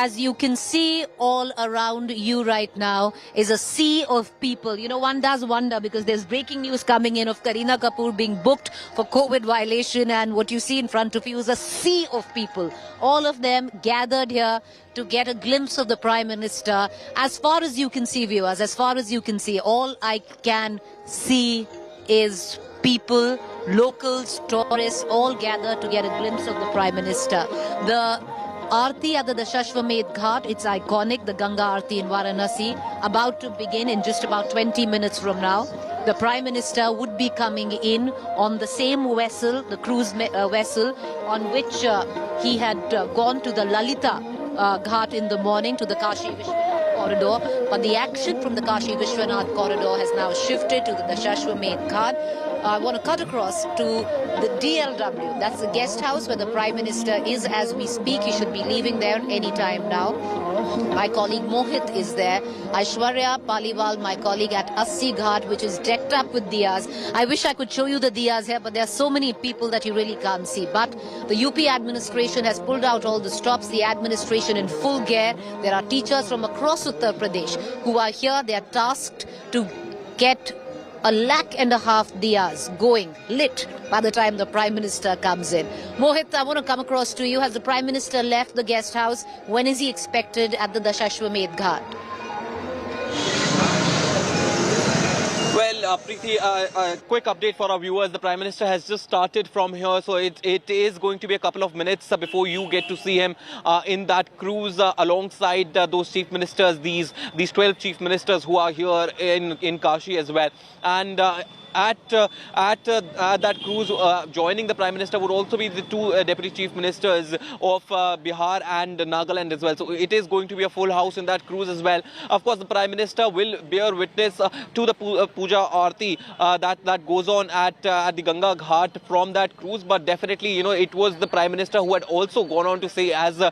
as you can see all around you right now is a sea of people. You know, one does wonder because there's breaking news coming in of Kareena Kapoor being booked for COVID violation, and what you see in front of you is a sea of people. All of them gathered here to get a glimpse of the Prime Minister. As far as you can see, viewers, as far as you can see, all I can see is people, locals, tourists, all gathered to get a glimpse of the Prime Minister. The Aarti at the Dashashwamedh Ghat, it's iconic, the Ganga Aarti in Varanasi, about to begin in just about 20 minutes from now. The Prime Minister would be coming in on the same vessel, the cruise vessel, on which he had gone to the Lalita Ghat in the morning, to the Kashi Vishwanath corridor. But the action from the Kashi Vishwanath corridor has now shifted to the Dashashwamedh Ghat. I want to cut across to the DLW. That's the guest house where the Prime Minister is as we speak. He should be leaving there any time now. My colleague Mohit is there. Aishwarya Paliwal, my colleague at Assi Ghat, which is decked up with diyas. I wish I could show you the diyas here, but there are so many people that you really can't see. But the UP administration has pulled out all the stops. The administration in full gear. There are teachers from across Uttar Pradesh who are here. They are tasked to get 1.5 lakh diyas going, lit, by the time the Prime Minister comes in. Mohit, I want to come across to you. Has the Prime Minister left the guest house? When is he expected at the Dashashwamedh Ghat? Well, Preeti, a quick update for our viewers. The Prime Minister has just started from here, so it is going to be a couple of minutes before you get to see him in that cruise alongside those chief ministers, these 12 chief ministers who are here in Kashi as well. And at that cruise, joining the Prime Minister would also be the two Deputy Chief Ministers of Bihar and Nagaland as well. So it is going to be a full house in that cruise as well. Of course, the Prime Minister will bear witness to the Puja Aarti that goes on at the Ganga Ghat from that cruise. But definitely, you know, it was the Prime Minister who had also gone on to say, as our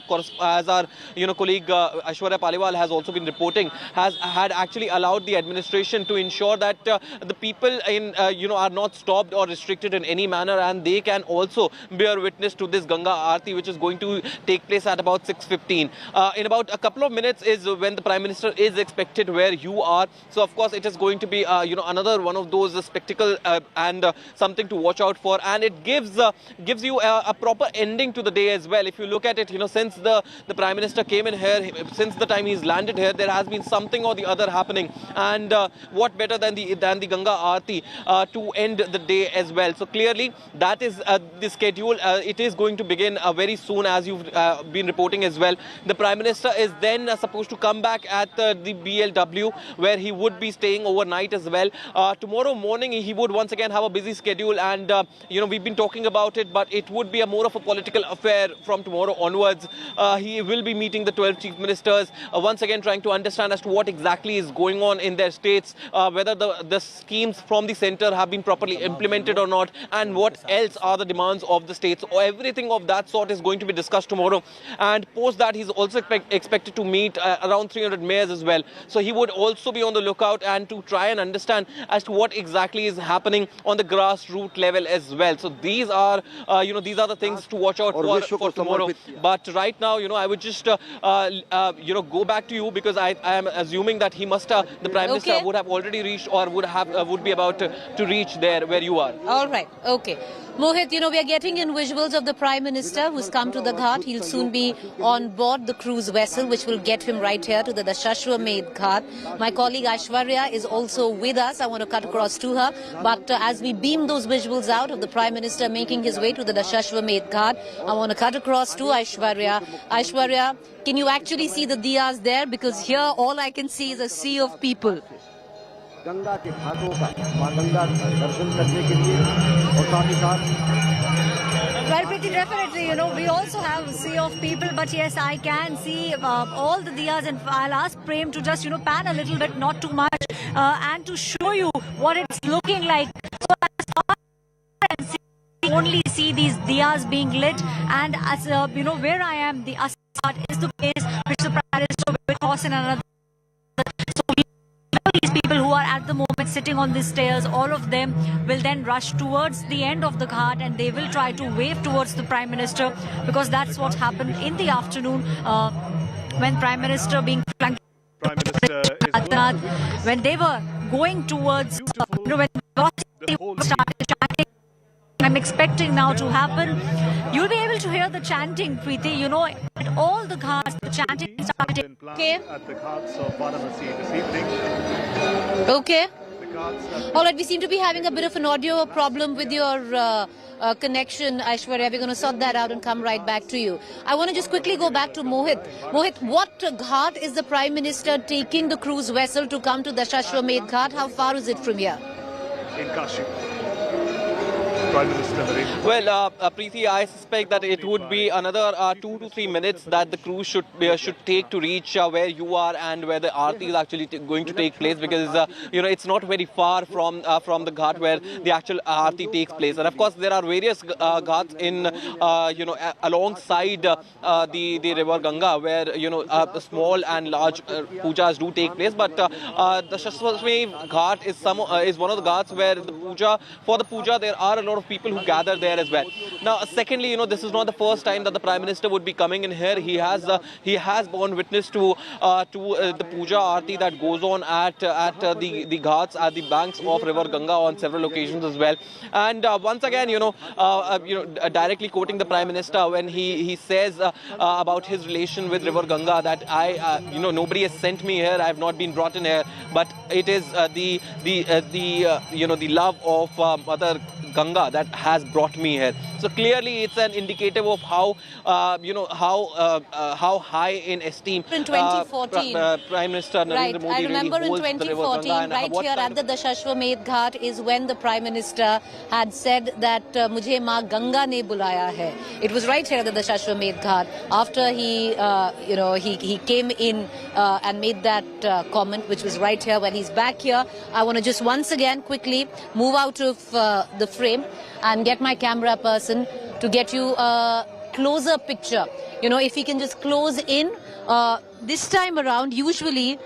colleague Aishwarya Paliwal has also been reporting, had actually allowed the administration to ensure that the people in are not stopped or restricted in any manner, and they can also bear witness to this Ganga Aarti, which is going to take place at about 6:15. In about a couple of minutes is when the Prime Minister is expected where you are. So of course it is going to be another one of those spectacle and something to watch out for, and it gives you a proper ending to the day as well. If you look at it, since the Prime Minister came in here, since the time he's landed here, there has been something or the other happening, and what better than the Ganga Aarti to end the day as well. So clearly that is the schedule. It is going to begin very soon, as you've been reporting as well. The Prime Minister is then supposed to come back at the BLW, where he would be staying overnight as well. Tomorrow morning he would once again have a busy schedule, and we've been talking about it, but it would be more of a political affair from tomorrow onwards. He will be meeting the 12 chief ministers, once again trying to understand as to what exactly is going on in their states, whether the schemes from the centre have been properly implemented or not, and what else are the demands of the states. Everything of that sort is going to be discussed tomorrow, and post that he's also expected to meet around 300 mayors as well. So he would also be on the lookout and to try and understand as to what exactly is happening on the grassroots level as well. So these are the things to watch out for tomorrow. But right now, I would just go back to you, because I am assuming that he must the Prime Minister would have already reached, or would be about to reach there where you are. All right. Okay. Mohit, we are getting in visuals of the Prime Minister who's come to the Ghat. He'll soon be on board the cruise vessel, which will get him right here to the Dashashwamedh Ghat. My colleague Aishwarya is also with us. I want to cut across to her. But as we beam those visuals out of the Prime Minister making his way to the Dashashwamedh Ghat, I want to cut across to Aishwarya. Aishwarya, can you actually see the diyas there? Because here all I can see is a sea of people. Ganga के घाटों का मां गंगा का दर्शन करने के लिए और साथ ही साथ Well, pretty definitely, we also have a sea of people, but yes, I can see all the diyas, and I'll ask Prem to just, pan a little bit, not too much, and to show you what it's looking like. So as far as you only see these diyas being lit, and as where I am, the Asad is the place which the Prime Minister will cross in another. So we know these people people who are at the moment sitting on these stairs, all of them will then rush towards the end of the ghat and they will try to wave towards the Prime Minister, because that's what happened in the afternoon when Prime Minister being flanked. Prime Minister is When they were going towards, when the started chanting, I'm expecting now to happen. You'll be able to hear the chanting, Preeti. You know, at all the ghats, the chanting started. Okay. at the ghats of Varanasi this evening. Okay. The ghats have All right, we seem to be having a bit of an audio problem with your connection, Aishwarya. We're going to sort that out and come right back to you. I want to just quickly go back to Mohit. Mohit, what ghat is the Prime Minister taking the cruise vessel to come to Dashashwamedh Ghat? How far is it from here? in Kashi. Prime Minister Narendra Well, Preeti, I suspect that it would be another 2 to 3 minutes that the cruise should take to reach where you are and where the Aarti is actually going to take place, because you know, it's not very far from the ghat where the actual Aarti takes place. And of course, there are various ghats in you know, alongside the river Ganga, where you know the small and large pujas do take place. But the Dashashwamedh Ghat is one of the ghats where for the puja there are a lot of people who gather there as well. Now, secondly, you know, this is not the first time that the Prime Minister would be coming in here. He has borne witness to the puja aarti that goes on at the ghats at the banks of River Ganga on several occasions as well. And once again, directly quoting the Prime Minister when he says about his relation with River Ganga, that nobody has sent me here. I have not been brought in here, but it is the love of Mother Ganga that has brought me here. So clearly, it's an indicative of how high in esteem In 2014, Prime Minister Narendra right, Modi I remember really in holds the River Ganga. 2014, And right what here kind at the Dashashwamedh Ghat is when the Prime Minister had said that Mujhe Maa Ganga ne bulaya hai. It was right here at the Dashashwamedh Ghat after he came in and made that comment, which was right here. When he's back here, I want to just once again quickly move out of the frame and get my camera person to get you a closer picture. You know, if he can just close in. This time around, usually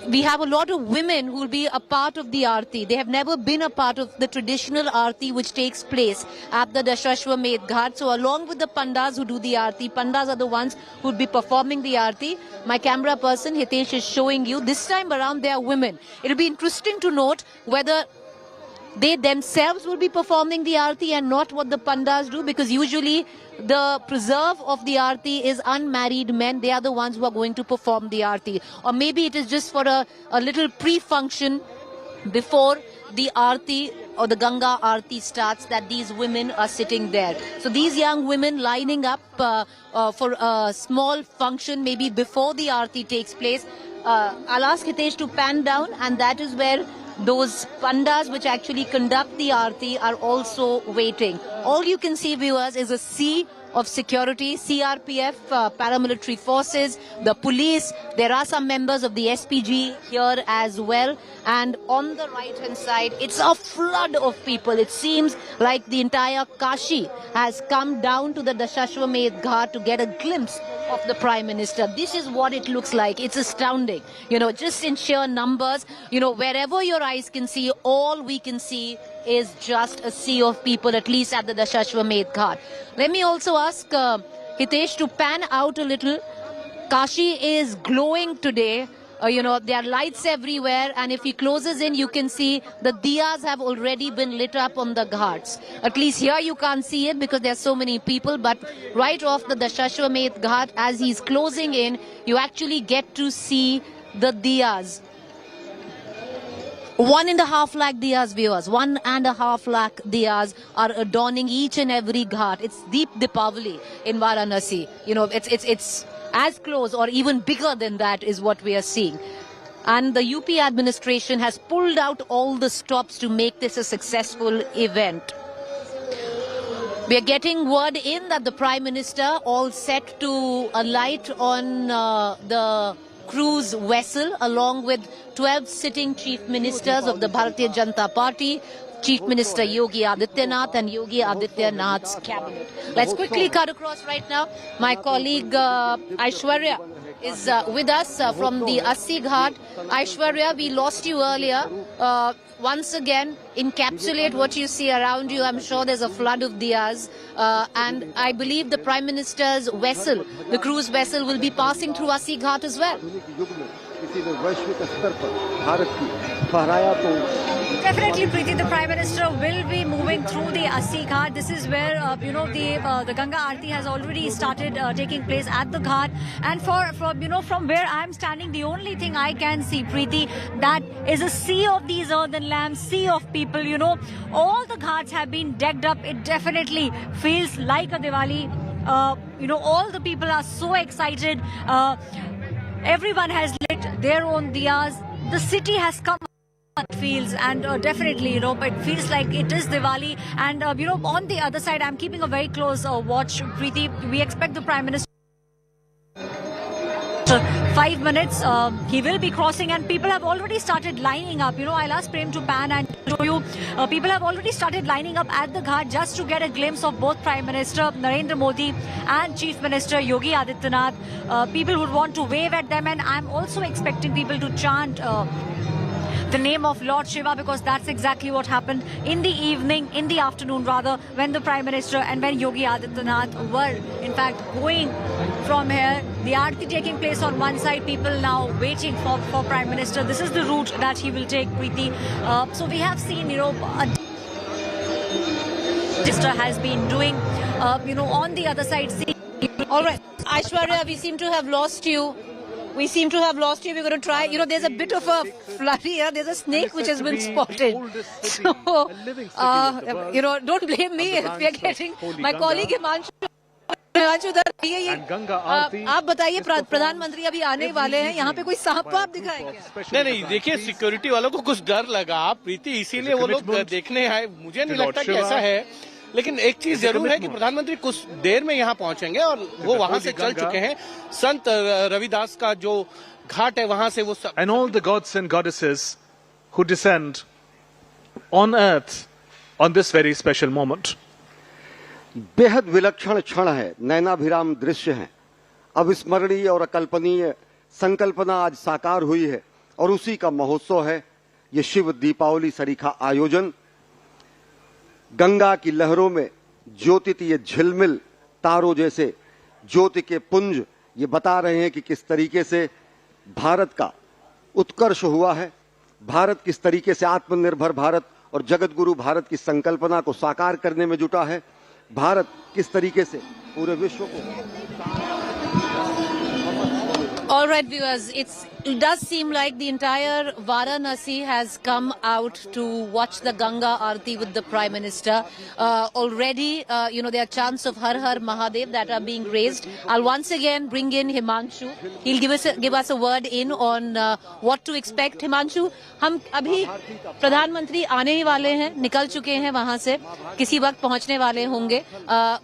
we have a lot of women who will be a part of the Aarti. They have never been a part of the traditional Aarti which takes place at the Dashashwamedh Ghat. So along with the Pandas who do the Aarti, Pandas are the ones who would be performing the Aarti. My camera person Hitesh is showing you. This time around they are women. It will be interesting to note whether they themselves will be performing the Aarti and not what the Pandas do, because usually the preserve of the Aarti is unmarried men. They are the ones who are going to perform the Aarti. Or maybe it is just for a little pre-function before the Aarti or the Ganga Aarti starts that these women are sitting there. So these young women lining up for a small function maybe before the Aarti takes place. I'll ask Hitesh to pan down, and that is where those pandas which actually conduct the Aarti are also waiting. All you can see, viewers, is a sea of security, CRPF, paramilitary forces, the police. There are some members of the SPG here as well. And on the right-hand side, it's a flood of people. It seems like the entire Kashi has come down to the Dashashwamedh Ghat to get a glimpse of the Prime Minister. This is what it looks like. It's astounding. You know, just in sheer numbers, you know, wherever your eyes can see, all we can see is just a sea of people, at least at the Dashashwamedh Ghat. Let me also ask Hitesh to pan out a little. Kashi is glowing today. There are lights everywhere, and if he closes in, you can see the diyas have already been lit up on the ghats. At least here you can't see it because there are so many people, but right off the Dashashwamedh Ghat, as he's closing in, you actually get to see the diyas. 1.5 lakh diyas, viewers. 1.5 lakh diyas are adorning each and every ghat. It's Deep Deepavali in Varanasi. You know, it's as close or even bigger than that is what we are seeing. And the UP administration has pulled out all the stops to make this a successful event. We are getting word in that the Prime Minister all set to alight on the cruise vessel along with 12 sitting chief ministers of the Bharatiya Janata Party, Chief Minister Yogi Adityanath and Yogi Adityanath's cabinet. Let's quickly cut across right now. My colleague Aishwarya is with us from the Assi Ghat. Aishwarya, we lost you earlier. Once again, encapsulate what you see around you. I'm sure there's a flood of diyas. And I believe the Prime Minister's vessel, the cruise vessel, will be passing through Assi Ghat as well. किसी ने वैश्विक स्तर पर भारत की फहराया तो Definitely, Preeti, the Prime Minister will be moving through the Assi Ghat. This is where, the Ganga Aarti has already started taking place at the Ghat. And from where I'm standing, the only thing I can see, Preeti, that is a sea of these earthen lamps, sea of people, all the Ghats have been decked up. It definitely feels like a Diwali. All the people are so excited. Everyone has lit their own diyas. The city has come. It feels, and definitely, it feels like it is Diwali. And on the other side, I'm keeping a very close watch, Preeti. We expect the Prime Minister 5 minutes. He will be crossing, and people have already started lining up. I'll ask Prem to pan and show you. People have already started lining up at the Ghat just to get a glimpse of both Prime Minister Narendra Modi and Chief Minister Yogi Adityanath. People would want to wave at them, and I'm also expecting people to chant the name of Lord Shiva, because that's exactly what happened in the afternoon rather, when the Prime Minister and when Yogi Adityanath were in fact going from here. The Aarti taking place on one side, people now waiting for Prime Minister. This is the route that he will take, Preeti. So we have seen, a Minister has been doing, on the other side. All right, Aishwarya, we seem to have lost you. We're going to try. There's a bit of a flurry here. There's a snake which has been spotted. So, don't blame me if we are getting my colleague Himanshu. आप बताइए, प्रधानमंत्री अभी आने वाले हैं, यहाँ पे कोई सांप वाप दिखा है क्या? नहीं, देखिए सिक्योरिटी वालों को कुछ डर लगा प्रीति, इसीलिए वो लोग देखने आए। मुझे नहीं लगता कि ऐसा है, लेकिन एक चीज जरूर है कि प्रधानमंत्री कुछ देर में यहाँ पहुंचेंगे और वो वहां से चल चुके हैं। संत रविदास का जो घाट है वहां से वो and all the gods and goddesses who descend on earth on this very special moment. बेहद विलक्षण क्षण है, नैनाभिराम दृश्य है। अविस्मरणीय और अकल्पनीय संकल्पना आज साकार हुई है और उसी का महोत्सव है ये शिव दीपावली सरीखा आयोजन। गंगा की लहरों में ज्योतित ये झिलमिल तारों जैसे ज्योति के पुंज ये बता रहे हैं कि किस तरीके से भारत का उत्कर्ष हुआ है, भारत किस तरीके से आत्मनिर्भर भारत और जगत गुरु भारत की संकल्पना को साकार करने में जुटा है, भारत किस तरीके से पूरे विश्व को। All right, viewers, it does seem like the entire Varanasi has come out to watch the Ganga Aarti with the Prime Minister. Already, there are chants of Har Har Mahadev that are being raised. I'll once again bring in Himanshu. He'll give us a word in on what to expect. Himanshu, हम अभी प्रधानमंत्री आने ही वाले हैं, निकल चुके हैं वहां से, किसी वक्त पहुंचने वाले होंगे।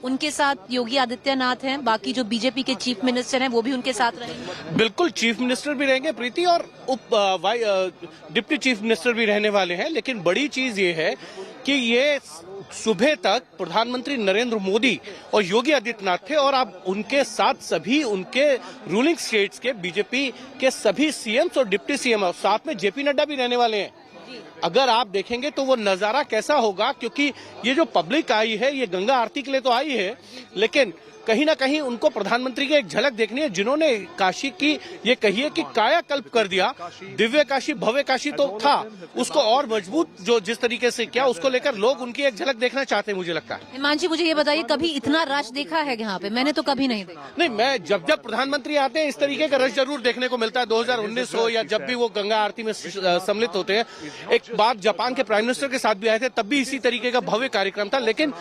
उनके साथ योगी आदित्यनाथ हैं, बाकी जो बीजेपी के चीफ मिनिस्टर हैं वो भी उनके साथ रहेंगे। बिल्कुल, चीफ मिनिस्टर भी रहेंगे प्रीति और डिप्टी चीफ मिनिस्टर भी रहने वाले हैं। लेकिन बड़ी चीज ये है कि ये सुबह तक प्रधानमंत्री नरेंद्र मोदी और योगी आदित्यनाथ थे और अब उनके साथ सभी उनके रूलिंग स्टेट्स के बीजेपी के सभी सीएम्स और डिप्टी सीएम और साथ में जेपी नड्डा भी रहने वाले हैं। अगर आप देखेंगे तो वो नजारा कैसा होगा, क्योंकि ये जो पब्लिक आई है ये गंगा आरती के लिए तो आई है, लेकिन कहीं ना कहीं उनको प्रधानमंत्री की एक झलक देखनी है, जिन्होंने काशी की ये कहिए कि कायाकल्प कर दिया। दिव्य काशी भव्य काशी तो था, उसको और मजबूत जो जिस तरीके से किया उसको लेकर लोग उनकी एक झलक देखना चाहते हैं, मुझे लगता है। हिमांशी, मुझे ये बताइए, कभी इतना रश देखा है यहाँ पे? मैंने तो कभी नहीं देखा। नहीं, मैं जब प्रधानमंत्री आते हैं इस तरीके का रश जरूर देखने को मिलता है। 2019 हो या जब भी वो गंगा आरती में सम्मिलित होते हैं। एक बार जापान के प्राइम मिनिस्टर के साथ भी आए थे, तब भी इसी तरीके का भव्य कार्यक्रम था। लेकिन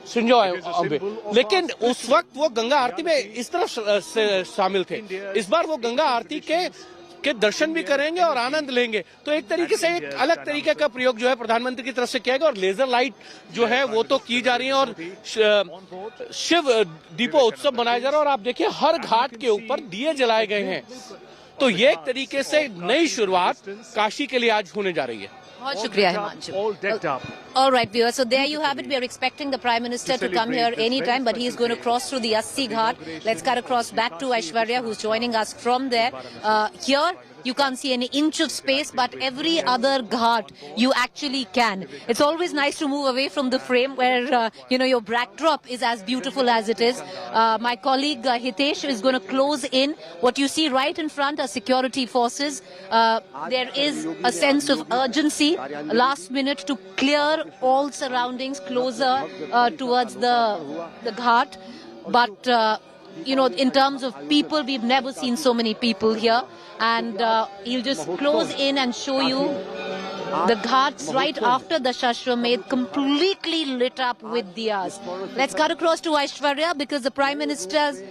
शिंजो आबे, लेकिन उस वक्त वो गंगा आरती में इस तरह से शामिल थे। इस बार वो गंगा आरती के दर्शन भी करेंगे और आनंद लेंगे। तो एक तरीके से एक अलग तरीके का प्रयोग जो है प्रधानमंत्री की तरफ से किया गया और लेजर लाइट जो है वो तो की जा रही है और शिव दीपोत्सव मनाया जा रहा है। और आप देखिए हर घाट के ऊपर दिए जलाए गए हैं। तो ये एक तरीके से नई शुरुआत काशी के लिए आज होने जा रही है। बहुत शुक्रिया Himanshu. all decked up. All right, viewers. So there you have it. We are expecting the Prime Minister to come here anytime, but he is going to cross through the Assi Ghat. Let's cut across back to Aishwarya, who's joining us from there. Here, you can't see an inch of space, but every other ghat you actually can. It's always nice to move away from the frame where, your backdrop is as beautiful as it is. My colleague Hitesh is going to close in. What you see right in front are security forces. There is a sense of urgency, last minute, to clear all surroundings closer towards the ghat. But, in terms of people, we've never seen so many people here. And he'll just close in and show you the ghats right after the Shashwamedh completely lit up with diyas. Let's cut across to Aishwarya because the Prime Minister's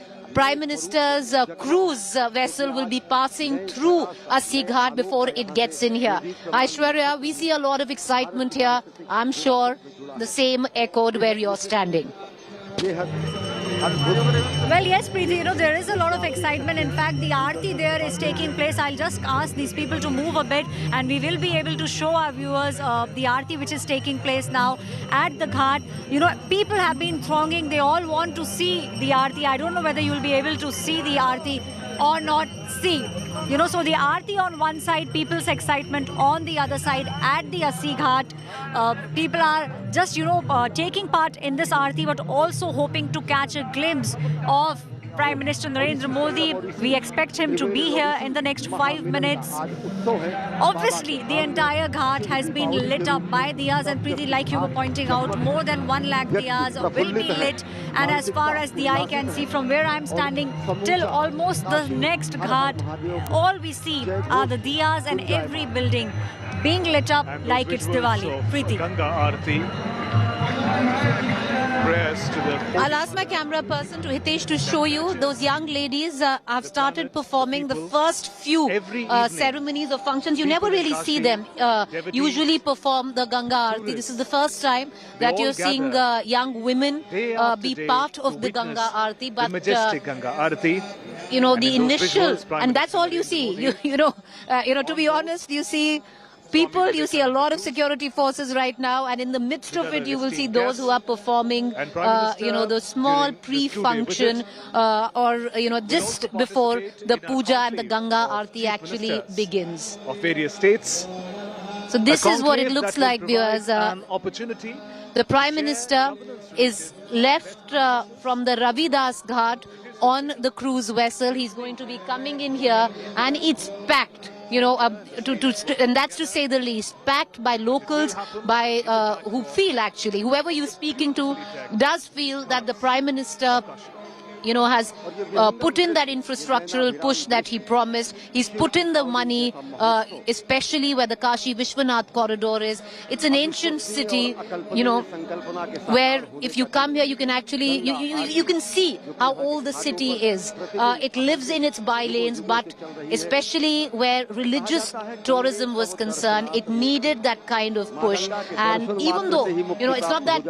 cruise vessel will be passing through Assi Ghat before it gets in here. Aishwarya, we see a lot of excitement here. I'm sure the same echoed where you're standing. Well, yes, Preeti, there is a lot of excitement. In fact, the Aarti there is taking place. I'll just ask these people to move a bit and we will be able to show our viewers the Aarti which is taking place now at the Ghat. People have been thronging. They all want to see the Aarti. I don't know whether you'll be able to see the Aarti or not see. So the Aarti on one side, people's excitement on the other side at the Assi Ghat. People are just, taking part in this Aarti, but also hoping to catch a glimpse of Prime Minister Narendra Modi. We expect him to be here in the next 5 minutes. Obviously, the entire Ghat has been lit up by diyas, and Preeti, like you were pointing out, more than 1 lakh diyas will be lit. And as far as the eye can see from where I'm standing till almost the next Ghat, all we see are the diyas and every building being lit up like it's Diwali. Preeti. Ganga Aarti. Prayers to the... I'll ask my camera person to Hitesh to show you those young ladies have started performing the first few ceremonies or functions. You never really see them usually perform the Ganga Aarti. This is the first time that you're seeing young women be part of the Ganga Aarti. But the majestic Ganga Aarti. The initial, and that's all you see. To be honest, you see people, you see a lot of security forces right now, and in the midst of it, you will see those who are performing, the small pre-function or, just before the puja and the Ganga Aarti actually begins. Of various states. So this is what it looks like, viewers. An opportunity. The Prime Minister is left from the Ravidas Ghat on the cruise vessel. He's going to be coming in here, and it's packed. And that's to say the least, packed by locals, by who feel actually, whoever you're speaking to does feel that the Prime Minister has put in that infrastructural push that he promised. He's put in the money, especially where the Kashi Vishwanath corridor is. It's an ancient city, where if you come here, you can actually, you can see how old the city is. It lives in its bylanes, but especially where religious tourism was concerned, it needed that kind of push. And even though, it's not that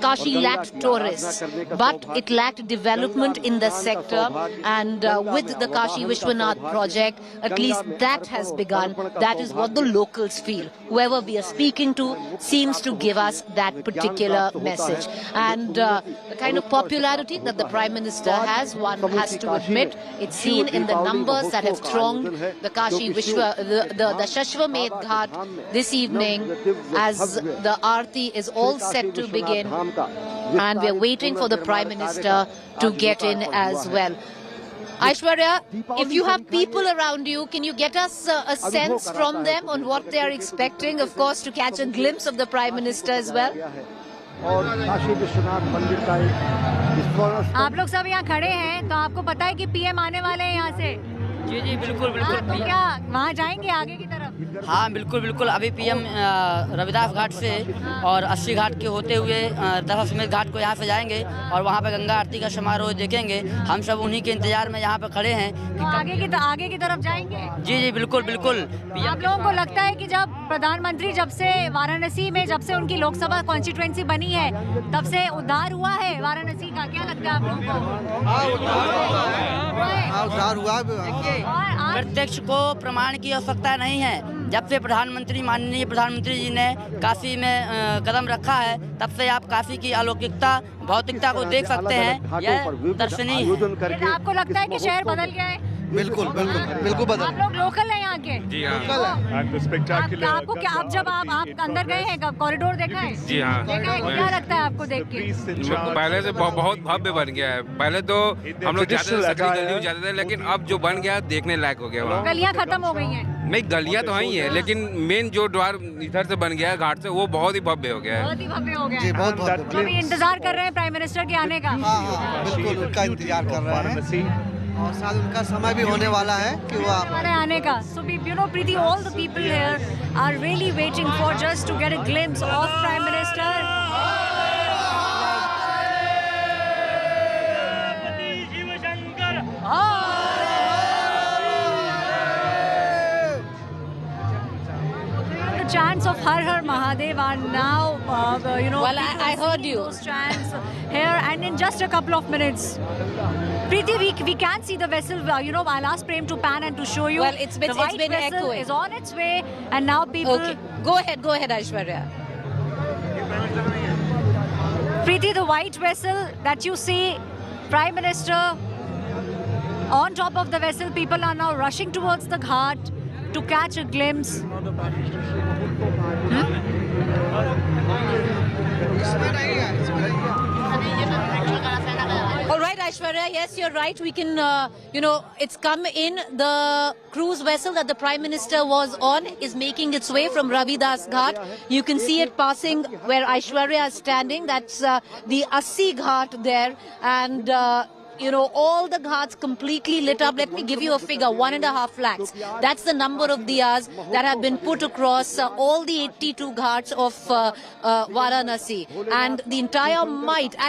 Kashi lacked tourists, but it lacked development in the sector, and with the Kashi Vishwanath project, at least that has begun. That is what the locals feel. Whoever we are speaking to seems to give us that particular message. And the kind of popularity that the Prime Minister has, one has to admit, it's seen in the numbers that have thronged the Kashi the Shashwamedh Ghat this evening as the Aarti is all set to begin. And we are waiting for the Prime Minister to get in as well. Aishwarya, if you have people around you, can you get us a sense from them on what they are expecting? Of course, to catch a glimpse of the Prime Minister as well. आप लोग सब यहाँ खड़े हैं तो आपको पता है कि पीएम आने वाले हैं यहाँ से। जी जी बिल्कुल बिल्कुल। तो क्या वहाँ जाएंगे आगे की तरफ? हाँ बिल्कुल बिल्कुल। अभी पीएम रविदास घाट से और अस्सी घाट के होते हुए दशाश्वमेध घाट को यहाँ से जाएंगे और वहाँ पे गंगा आरती का समारोह देखेंगे। हम सब उन्हीं के इंतजार में यहाँ पे खड़े हैं। तो आगे की तरफ जाएंगे? जी जी बिल्कुल बिल्कुल। आप लोगों को लगता है कि जब प्रधानमंत्री जब से वाराणसी में जब से उनकी लोकसभा कॉन्स्टिट्यूएंसी बनी है तब से उद्धार हुआ है वाराणसी का? क्या लगता है आप लोगों को? उद्धार हुआ। प्रत्यक्ष को प्रमाण की आवश्यकता नहीं है। जब से माननीय प्रधानमंत्री जी ने काशी में कदम रखा है, तब से आप काशी की अलौकिकता, भौतिकता को देख सकते हैं। यह दर्शनीय है। आपको लगता है कि शहर बदल गया है? बिल्कुल बिल्कुल बिल्कुल बदल। आप लोग लोकल हैं यहाँ के? जी हाँ। आपको क्या, आप जब आप अंदर गए हैं, कॉरिडोर देखा है? जी हाँ। देखा है, क्या लगता है आपको देख के? पहले से बहुत भव्य बन गया है। पहले तो हम लोग जाते थे, सकरी गली में जाते थे, लेकिन अब जो बन गया देखने लायक हो गया वहाँ। गलियाँ खत्म हो गई हैं? नहीं, गलियाँ तो ही है, लेकिन मेन जो द्वार इधर से बन गया है घाट से, वो बहुत ही भव्य हो गया है। बहुत ही भव्य हो गया जी है। बहुत बहुत। तो अभी इंतजार कर रहे हैं प्राइम मिनिस्टर के आने का? हाँ बिल्कुल, उनका इंतजार कर रहे हैं और शायद उनका समय भी होने वाला है कि वो हमारे आने का। So you know, Preeti, all the people here are really waiting for just to get a glimpse of Prime Minister. The chants of Har Har Mahadev are now, you know, Well, I heard you. those chants here, and in just a couple of minutes. Preeti, we can see the vessel. You know, I'll ask Prem to pan and to show you. Well, it's been- the white it's been vessel echoing. is on its way, and now people. Okay, go ahead, Aishwarya. Preeti, the white vessel that you see, Prime Minister on top of the vessel, people are now rushing towards the ghat to catch a glimpse. All right, Aishwarya, yes, you're right. We can, it's come in. The cruise vessel that the Prime Minister was on is making its way from Ravidas Ghat. You can see it passing where Aishwarya is standing. That's the Assi Ghat there. And, all the ghats completely lit up. Let me give you a figure, 1.5 lakhs. That's the number of diyas that have been put across all the 82 ghats of Varanasi. And the entire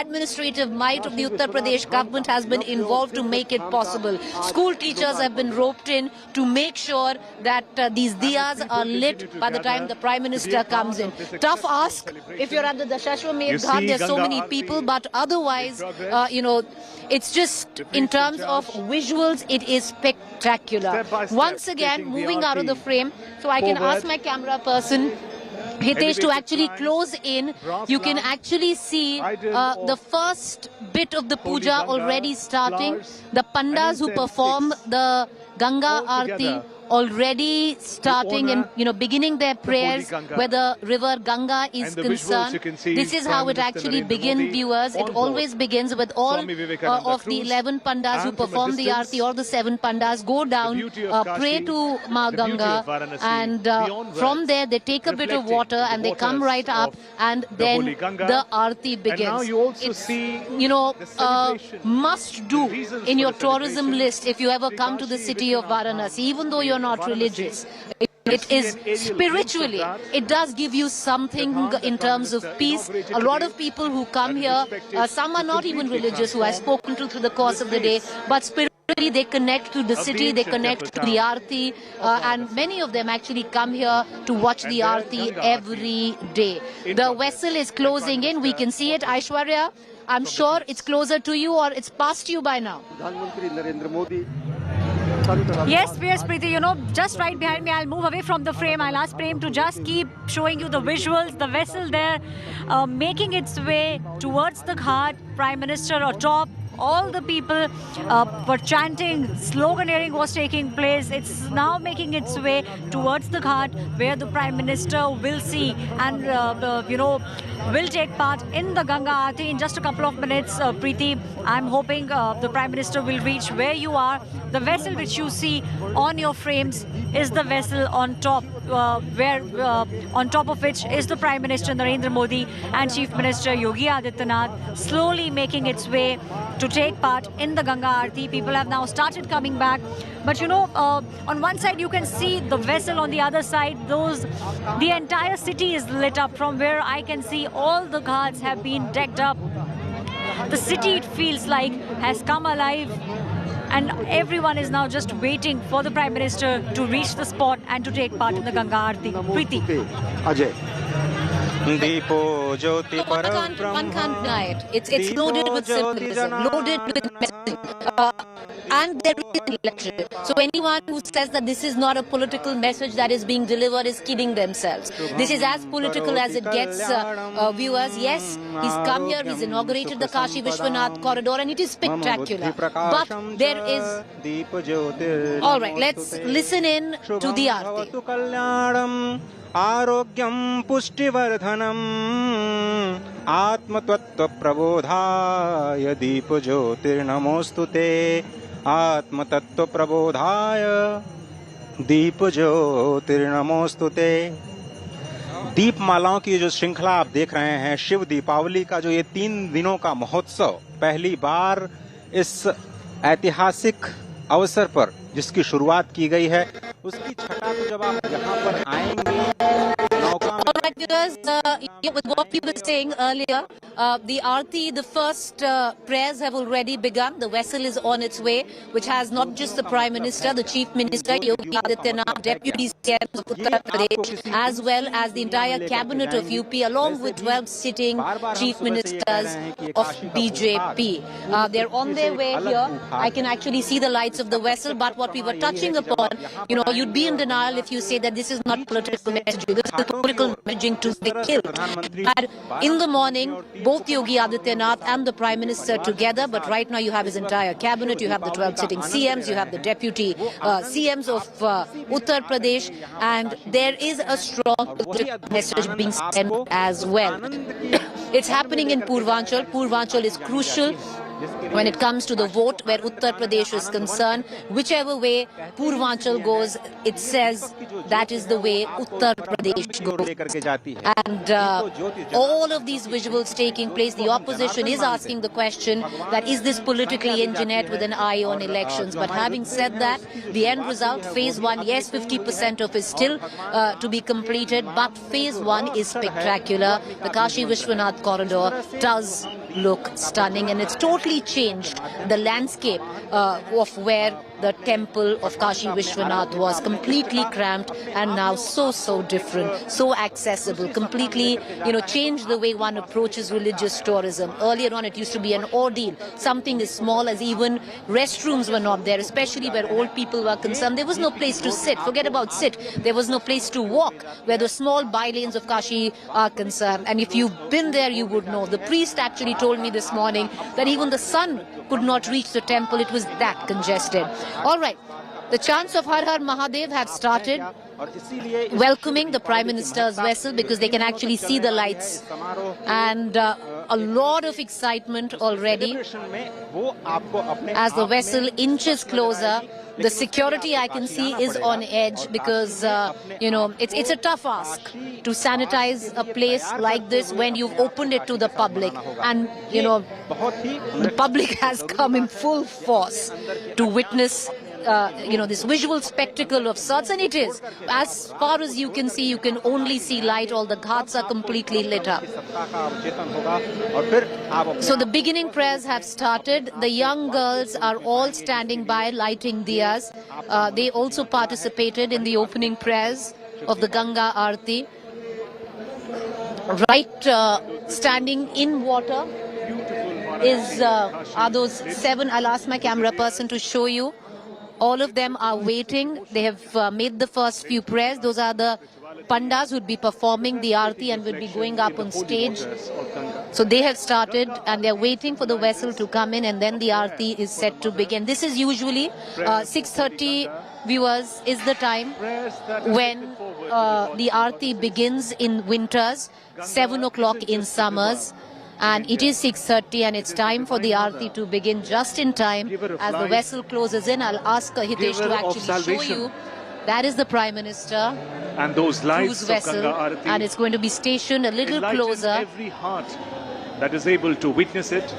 administrative might of the Uttar Pradesh government has been involved to make it possible. School teachers have been roped in to make sure that these diyas are lit by the time the Prime Minister comes in. Tough ask if you're at the Dashashwamedh Ghat, there's so many people, but otherwise, it's just in terms of visuals, it is spectacular. Once again, moving out of the frame, so I can ask my camera person, Hitesh, to actually close in. You can actually see the first bit of the puja already starting. The pandas who perform the Ganga Aarti already starting and beginning their prayers where the river Ganga is concerned. This is how it actually begins, viewers. It always begins with all of the 11 pandas who perform the Aarti, or the 7 pandas go down, pray to Ma Ganga, and from there they take a bit of water and they come right up, and then the Aarti begins. It's, must do in your tourism list if you ever come to the city of Varanasi, even though you're not religious. It is spiritually, it does give you something in terms of peace. A lot of people who come here, some are not even religious, who I've spoken to through the course of the day, but spiritually they connect to the city, they connect to the Aarti, and many of them actually come here to watch the Aarti every day. The vessel is closing in, we can see it. Aishwarya, I'm sure it's closer to you, or it's past you by now. प्रधानमंत्री Narendra Modi Yes, Preeti, just right behind me, I'll move away from the frame. I'll ask Prem to just keep showing you the visuals, the vessel there, making its way towards the ghat, Prime Minister atop. All the people were chanting, sloganeering was taking place. It's now making its way towards the ghat where the Prime Minister will see and, will take part in the Ganga Aarti in just a couple of minutes. Preeti, I'm hoping the Prime Minister will reach where you are. The vessel which you see on your frames is the vessel on top, on top of which is the Prime Minister Narendra Modi and Chief Minister Yogi Adityanath, slowly making its way to take part in the Ganga Aarti. People have now started coming back. But on one side you can see the vessel, on the other side, the entire city is lit up. From where I can see, all the ghats have been decked up. The city, it feels like, has come alive. And everyone is now just waiting for the Prime Minister to reach the spot and to take part in the Ganga Aarti. Preeti. Ajay. Deepo Jyoti Param One can't deny it. It's loaded with symbolism, loaded with messaging. and there is an election. So anyone who says that this is not a political message that is being delivered is kidding themselves. This is as political as it gets, viewers. Yes, he's come here, he's inaugurated the Kashi Vishwanath corridor, and it is spectacular. But there is... All right, let's listen in to the Aarti. आरोग्यं पुष्टिवर्धनम् आत्मतत्त्वप्रबोधाय दीपज्योतिर्नमोऽस्तुते आत्मतत्त्वप्रबोधाय दीपज्योतिर्नमोऽस्तुते। दीपमालाओं की जो श्रृंखला आप देख रहे हैं, शिव दीपावली का जो ये 3 दिनों का महोत्सव पहली बार इस ऐतिहासिक अवसर पर जिसकी शुरुआत की गई है, उसकी छटा को जब आप यहाँ पर आएंगे All right, viewers, with what we were saying earlier, the Aarti, the first prayers have already begun. The vessel is on its way, which has not just the Prime Minister, the Chief Minister, Yogi Adityanath, Deputy CMs of Uttar Pradesh, as well as the entire cabinet of UP, along with 12 sitting Chief Ministers of BJP. They're on their way here. I can actually see the lights of the vessel, but what we were touching upon, you'd be in denial if you say that this is not political messaging. This is political messaging to be killed. And in the morning, both Yogi Adityanath and the Prime Minister together, but right now you have his entire cabinet, you have the 12 sitting CMs, you have the deputy CMs of Uttar Pradesh, and there is a strong message being sent as well. It's happening in Purvanchal. Purvanchal is crucial when it comes to the vote where Uttar Pradesh is concerned. Whichever way Purvanchal goes, it says that is the way Uttar Pradesh goes. And all of these visuals taking place, the opposition is asking the question that is this politically engineered with an eye on elections. But having said that, the end result, phase 1, yes, 50% of it is still to be completed, but phase 1 is spectacular. The Kashi Vishwanath corridor does look stunning, and it's totally changed the landscape of where the temple of Kashi Vishwanath was, completely cramped and now so different, so accessible, completely, changed the way one approaches religious tourism. Earlier on, it used to be an ordeal. Something as small as even restrooms were not there, especially where old people were concerned. There was no place to sit. Forget about sit. There was no place to walk where the small bylanes of Kashi are concerned. And if you've been there, you would know. The priest actually told me this morning that even the sun could not reach the temple. It was that congested. All right, the chants of Har Har Mahadev have started, welcoming the Prime Minister's vessel because they can actually see the lights, and a lot of excitement already as the vessel inches closer. The security I can see is on edge because, it's a tough ask to sanitize a place like this when you've opened it to the public. And, the public has come in full force to witness this visual spectacle of sorts, and it is. As far as you can see, you can only see light. All the ghats are completely lit up. So the beginning prayers have started. The young girls are all standing by lighting diyas. They also participated in the opening prayers of the Ganga Aarti. Right, standing in water are those 7. I'll ask my camera person to show you. All of them are waiting. They have made the first few prayers. Those are the pandas who would be performing the Aarti and will be going up on stage. So they have started and they're waiting for the vessel to come in, and then the Aarti is set to begin. This is usually 6:30, viewers, is the time when the Aarti begins in winters, 7 o'clock in summers. And it is 6:30 and it's time for the Aarti to begin just in time as the vessel closes in. I'll ask Hitesh to actually show you. That is the Prime Minister and those lights cruise vessel, of Ganga Aarti, and it's going to be stationed a little closer. Every heart that is able to witness it.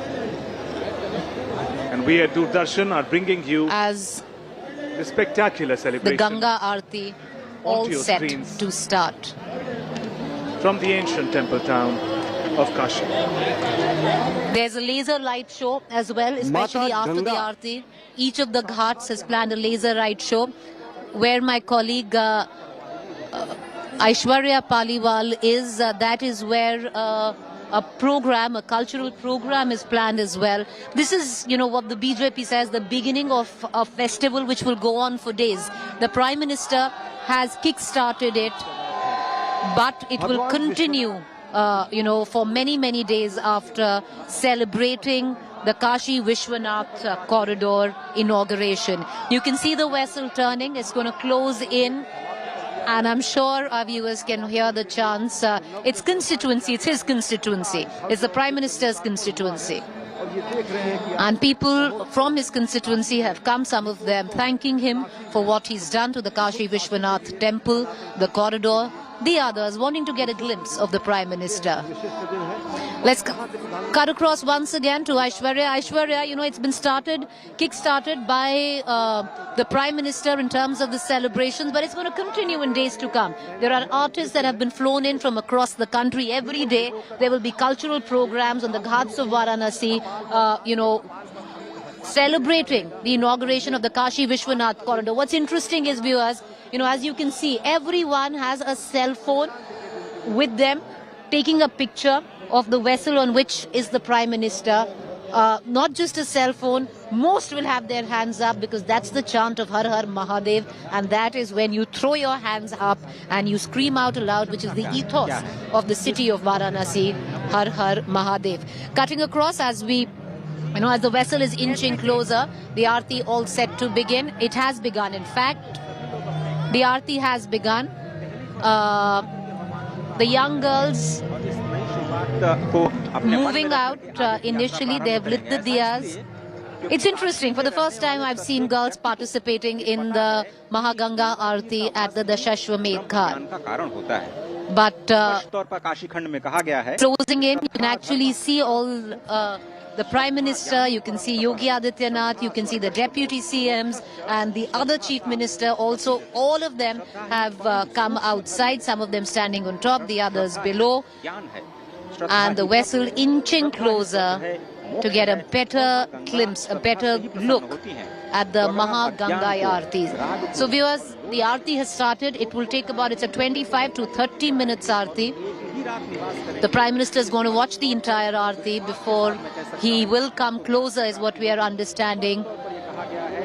And we at Doordarshan are bringing you as the spectacular celebration. The Ganga Aarti all set screens to start. From the ancient temple town of Kashi. There's a laser light show as well, especially after the Aarti. Each of the ghats has planned a laser light show where my colleague Aishwarya Paliwal is. That is where a program, a cultural program is planned as well. This is, what the BJP says, the beginning of a festival which will go on for days. The Prime Minister has kick-started it, but it will continue, for many, many days after celebrating the Kashi Vishwanath corridor inauguration. You can see the vessel turning. It's going to close in. And I'm sure our viewers can hear the chants. It's constituency. It's his constituency. It's the Prime Minister's constituency. And people from his constituency have come, some of them thanking him for what he's done to the Kashi Vishwanath temple, the corridor. The others wanting to get a glimpse of the Prime Minister. Let's cut across once again to Aishwarya. Aishwarya, it's been kick-started by the Prime Minister in terms of the celebrations, but it's going to continue in days to come. There are artists that have been flown in from across the country. Every day there will be cultural programs on the ghats of Varanasi, celebrating the inauguration of the Kashi Vishwanath corridor. What's interesting is, viewers, as you can see, everyone has a cell phone with them, taking a picture of the vessel on which is the Prime Minister. Not just a cell phone, most will have their hands up because that's the chant of Har Har Mahadev, and that is when you throw your hands up and you scream out aloud, which is the ethos of the city of Varanasi, Har Har Mahadev. Cutting across as the vessel is inching closer, the Aarti all set to begin. It has begun, in fact. The Aarti has begun. The young girls moving out initially, they have lit the diyas. It's interesting. For the first time, I've seen girls participating in the Mahaganga Aarti at the Dashashwamedh Ghat. But closing in, you can actually see all the Prime Minister, you can see Yogi Adityanath, you can see the Deputy CMs and the other Chief Minister also. All of them have come outside, some of them standing on top, the others below. And the vessel inching closer to get a better glimpse, a better look at the Mahaganga Aarti. So viewers, the Aarti has started. It will take it's a 25 to 30 minutes Aarti. The Prime Minister is going to watch the entire Aarti before he will come closer, is what we are understanding,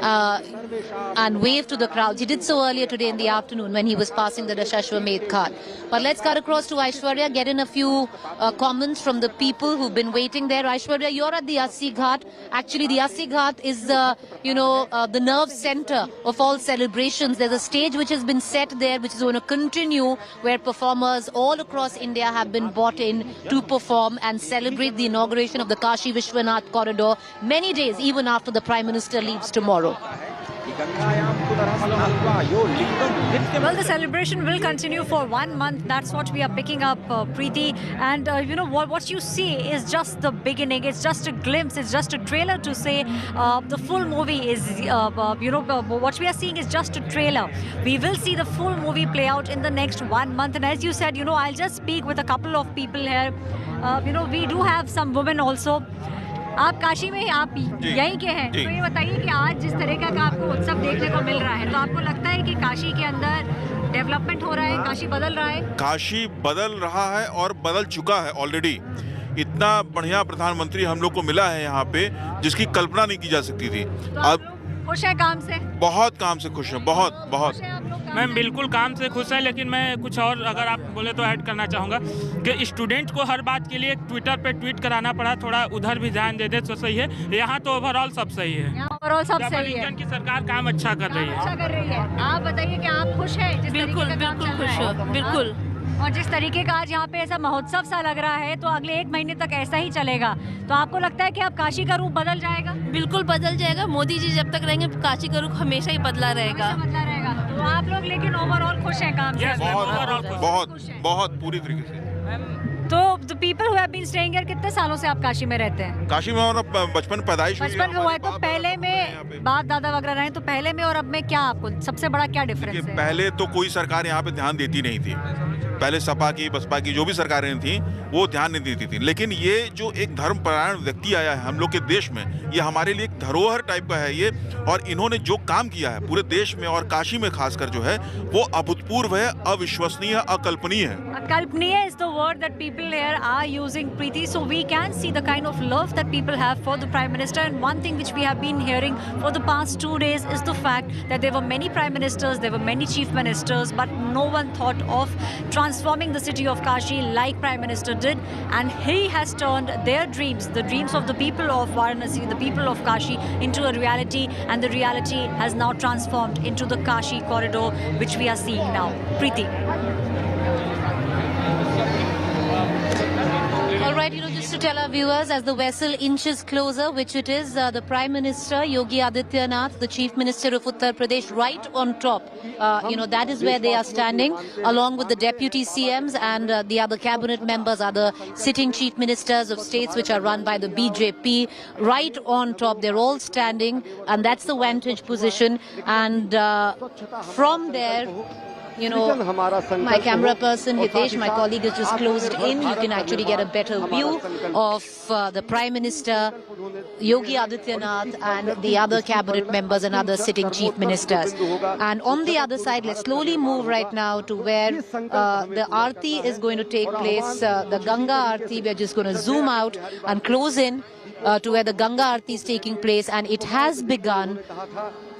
and wave to the crowds. He did so earlier today in the afternoon when he was passing the Dashashwamedh Ghat. But let's cut across to Aishwarya, get in a few comments from the people who've been waiting there. Aishwarya, you're at the Assi Ghat. Actually, the Assi Ghat is the nerve center of all celebrations. There's a stage which has been set there, which is going to continue, where performers all across India have been brought in to perform and celebrate the inauguration of the Kashi Vishwanath corridor many days, even after the Prime Minister leaves tomorrow. Well, the celebration will continue for 1 month. That's what we are picking up, Preeti. And what you see is just the beginning. It's just a glimpse. It's just a trailer to say the full movie is, what we are seeing is just a trailer. We will see the full movie play out in the next 1 month. And as you said, I'll just speak with a couple of people here. We do have some women also. आप काशी में आप यहीं के हैं, तो ये बताइए कि आज जिस तरह का आपको उत्सव देखने को मिल रहा है, तो आपको लगता है कि काशी के अंदर डेवलपमेंट हो रहा है, काशी बदल रहा है? काशी बदल रहा है और बदल चुका है ऑलरेडी। इतना बढ़िया प्रधानमंत्री हम लोग को मिला है यहाँ पे, जिसकी कल्पना नहीं की जा सकती थी। तो अब खुश है काम से? बहुत काम से खुश है, बहुत। मैं बिल्कुल काम से खुश है, लेकिन मैं कुछ और अगर आप बोले तो ऐड करना चाहूँगा कि स्टूडेंट को हर बात के लिए ट्विटर पे ट्वीट कराना पड़ा, थोड़ा उधर भी ध्यान दे दे तो सही है। यहाँ तो ओवरऑल सब सही है। ओवरऑल सब सही है। की सरकार काम अच्छा कर रही है। आप बताइए कि आप खुश हैं? बिल्कुल खुश हूँ, बिल्कुल। और जिस तरीके का आज यहाँ पे ऐसा महोत्सव सा लग रहा है, तो अगले 1 महीने तक ऐसा ही चलेगा। तो आपको लगता है कि अब काशी का रूप बदल जाएगा? बिल्कुल बदल जाएगा। मोदी जी जब तक रहेंगे, काशी का रूप हमेशा ही बदला रहेगा। तो आप लोग लेकिन ओवरऑल खुश हैं काम से? बहुत पूरी तरीके से। तो the people who have been staying here, कितने सालों से आप काशी में रहते हैं? काशी में हमारा बचपन पैदाइश हुआ है। तो पहले में बाप दादा वगैरह रहे, तो पहले में और अब में क्या आपको सबसे बड़ा क्या डिफरेंस है? पहले तो कोई सरकार यहाँ पे ध्यान देती नहीं थी, पहले सपा की, बसपा की जो भी सरकारें थी वो ध्यान नहीं देती थी। लेकिन ये जो एक धर्मपरायण व्यक्ति आया है हम लोग के देश में, ये हमारे लिए एक धरोहर टाइप का है ये, और इन्होंने जो काम किया है पूरे देश में और काशी में खासकर जो है वो अभूतपूर्व है, अविश्वसनीय, अकल्पनीय है। Kalpaniya is the word that people here are using, Preeti. So we can see the kind of love that people have for the Prime Minister. And one thing which we have been hearing for the past 2 days is the fact that there were many Prime Ministers, there were many Chief Ministers, but no one thought of transforming the city of Kashi like Prime Minister did. And he has turned their dreams, the dreams of the people of Varanasi, the people of Kashi, into a reality. And the reality has now transformed into the Kashi corridor, which we are seeing now. Preeti. All right, just to tell our viewers, as the vessel inches closer, which it is, the Prime Minister, Yogi Adityanath, the Chief Minister of Uttar Pradesh, right on top. That is where they are standing, along with the Deputy CMs and the other cabinet members, other sitting Chief Ministers of states which are run by the BJP, right on top. They're all standing, and that's the vantage position. And from there, my camera person Hitesh, my colleague, is just closed in. You can actually get a better view of the Prime Minister, Yogi Adityanath, and the other cabinet members and other sitting chief ministers. And on the other side, let's slowly move right now to where the Aarti is going to take place, the Ganga Aarti. We're just going to zoom out and close in to where the Ganga Aarti is taking place, and it has begun.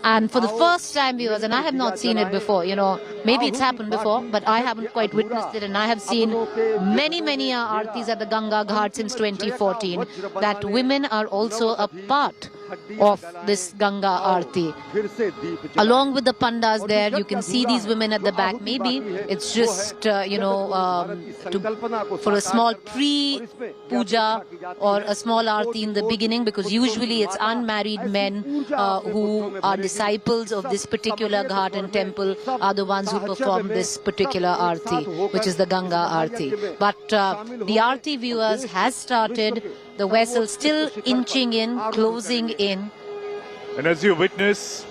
And for the first time, viewers, and I have not seen it before, maybe it's happened before, but I haven't quite witnessed it. And I have seen many aartis at the Ganga Ghat since 2014, that women are also a part of this Ganga Aarti. Along with the pandas there, you can see these women at the back. Maybe it's just, for a small pre-puja or a small Aarti in the beginning, because usually it's unmarried men who are disciples of this particular ghat and temple are the ones who perform this particular Aarti, which is the Ganga Aarti. But the Aarti, viewers, has started. The vessel still inching in, closing in. And as you witness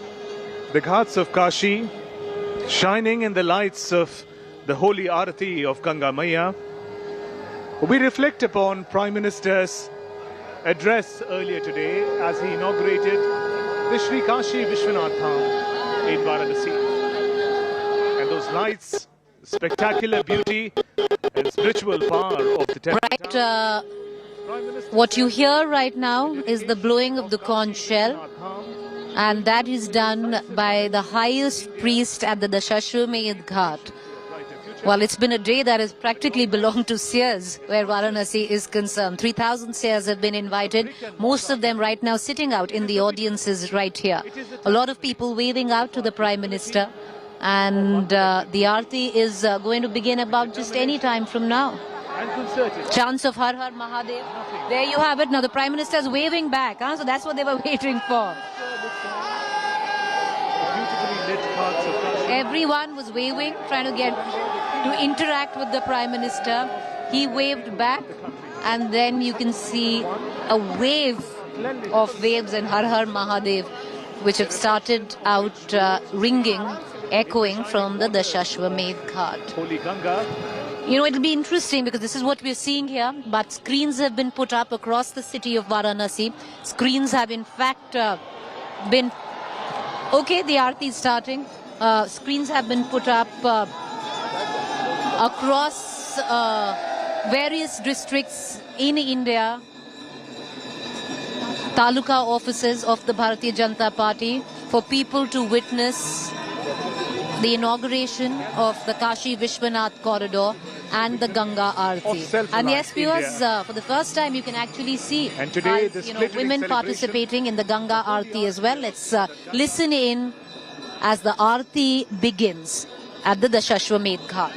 the ghats of Kashi shining in the lights of the holy Aarti of Ganga Maiya, we reflect upon Prime Minister's address earlier today as he inaugurated the Shri Kashi Vishwanath Dham in Varanasi. And those lights, spectacular beauty and spiritual power of the temple. Right, what you hear right now is the blowing of the conch shell, and that is done by the highest priest at the Dashashwamedh Ghat. Well, it's been a day that has practically belonged to Seers, where Varanasi is concerned. 3,000 Seers have been invited, most of them right now sitting out in the audiences right here. A lot of people waving out to the Prime Minister, and the Aarti is going to begin about just any time from now. Chants of Har Har Mahadev. There you have it. Now the Prime Minister is waving back. So that's what they were waiting for. Everyone was waving, trying to interact with the Prime Minister. He waved back, and then you can see a wave of waves and Har Har Mahadev, which have started out ringing, echoing from the Dashashwamedh Ghat. Holy Ganga. It'll be interesting because this is what we're seeing here, but screens have been put up across the city of Varanasi. Screens have in fact been... Okay, the Aarti is starting. Screens have been put up across various districts in India, taluka offices of the Bharatiya Janata Party, for people to witness the inauguration of the Kashi Vishwanath corridor and the Ganga Aarti. And yes, viewers, for the first time you can actually see women participating in the Ganga Aarti as well. Let's listen in as the Aarti begins at the Dashashwamedh Ghat.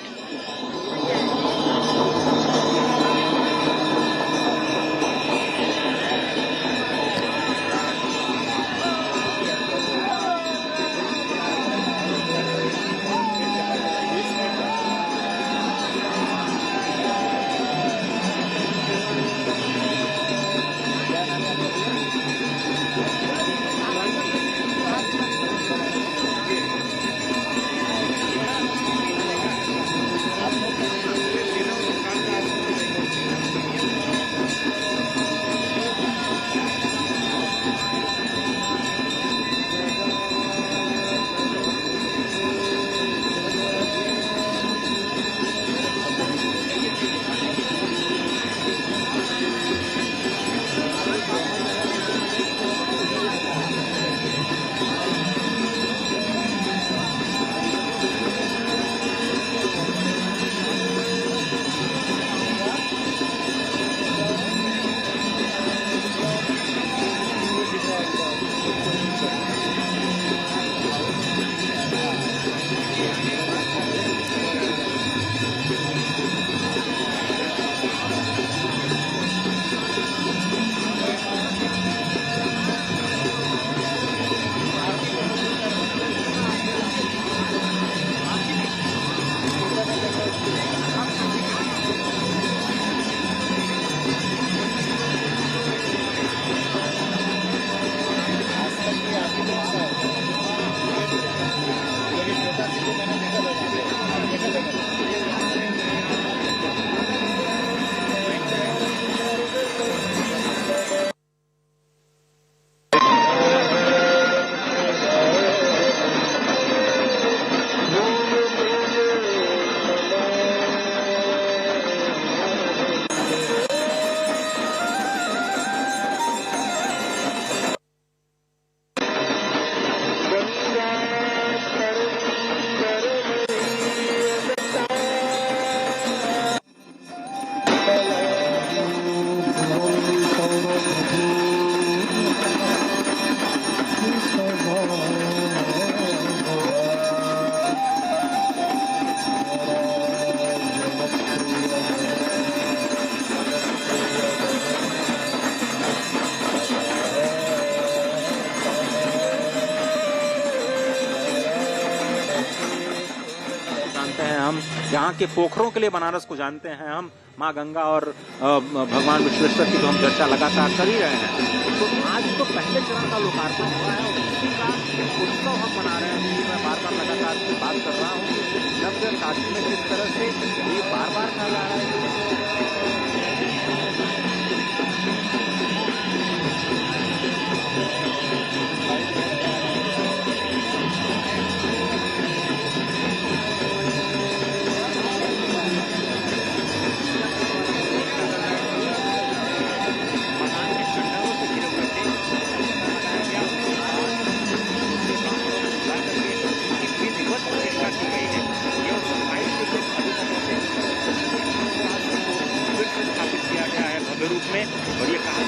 जहाँ के पोखरों के लिए बनारस को जानते हैं हम, माँ गंगा और भगवान विश्वेश्वर की तो हम चर्चा लगातार कर ही रहे हैं। तो आज तो पहले चरण का लोकार्पण हुआ है और उसी का उत्सव हम मना रहे हैं। मैं बार बार लगातार से बात कर रहा हूँ, जब काशी में किस तरह से ये बार बार कहा जा रहा है। रूप में और ये कहा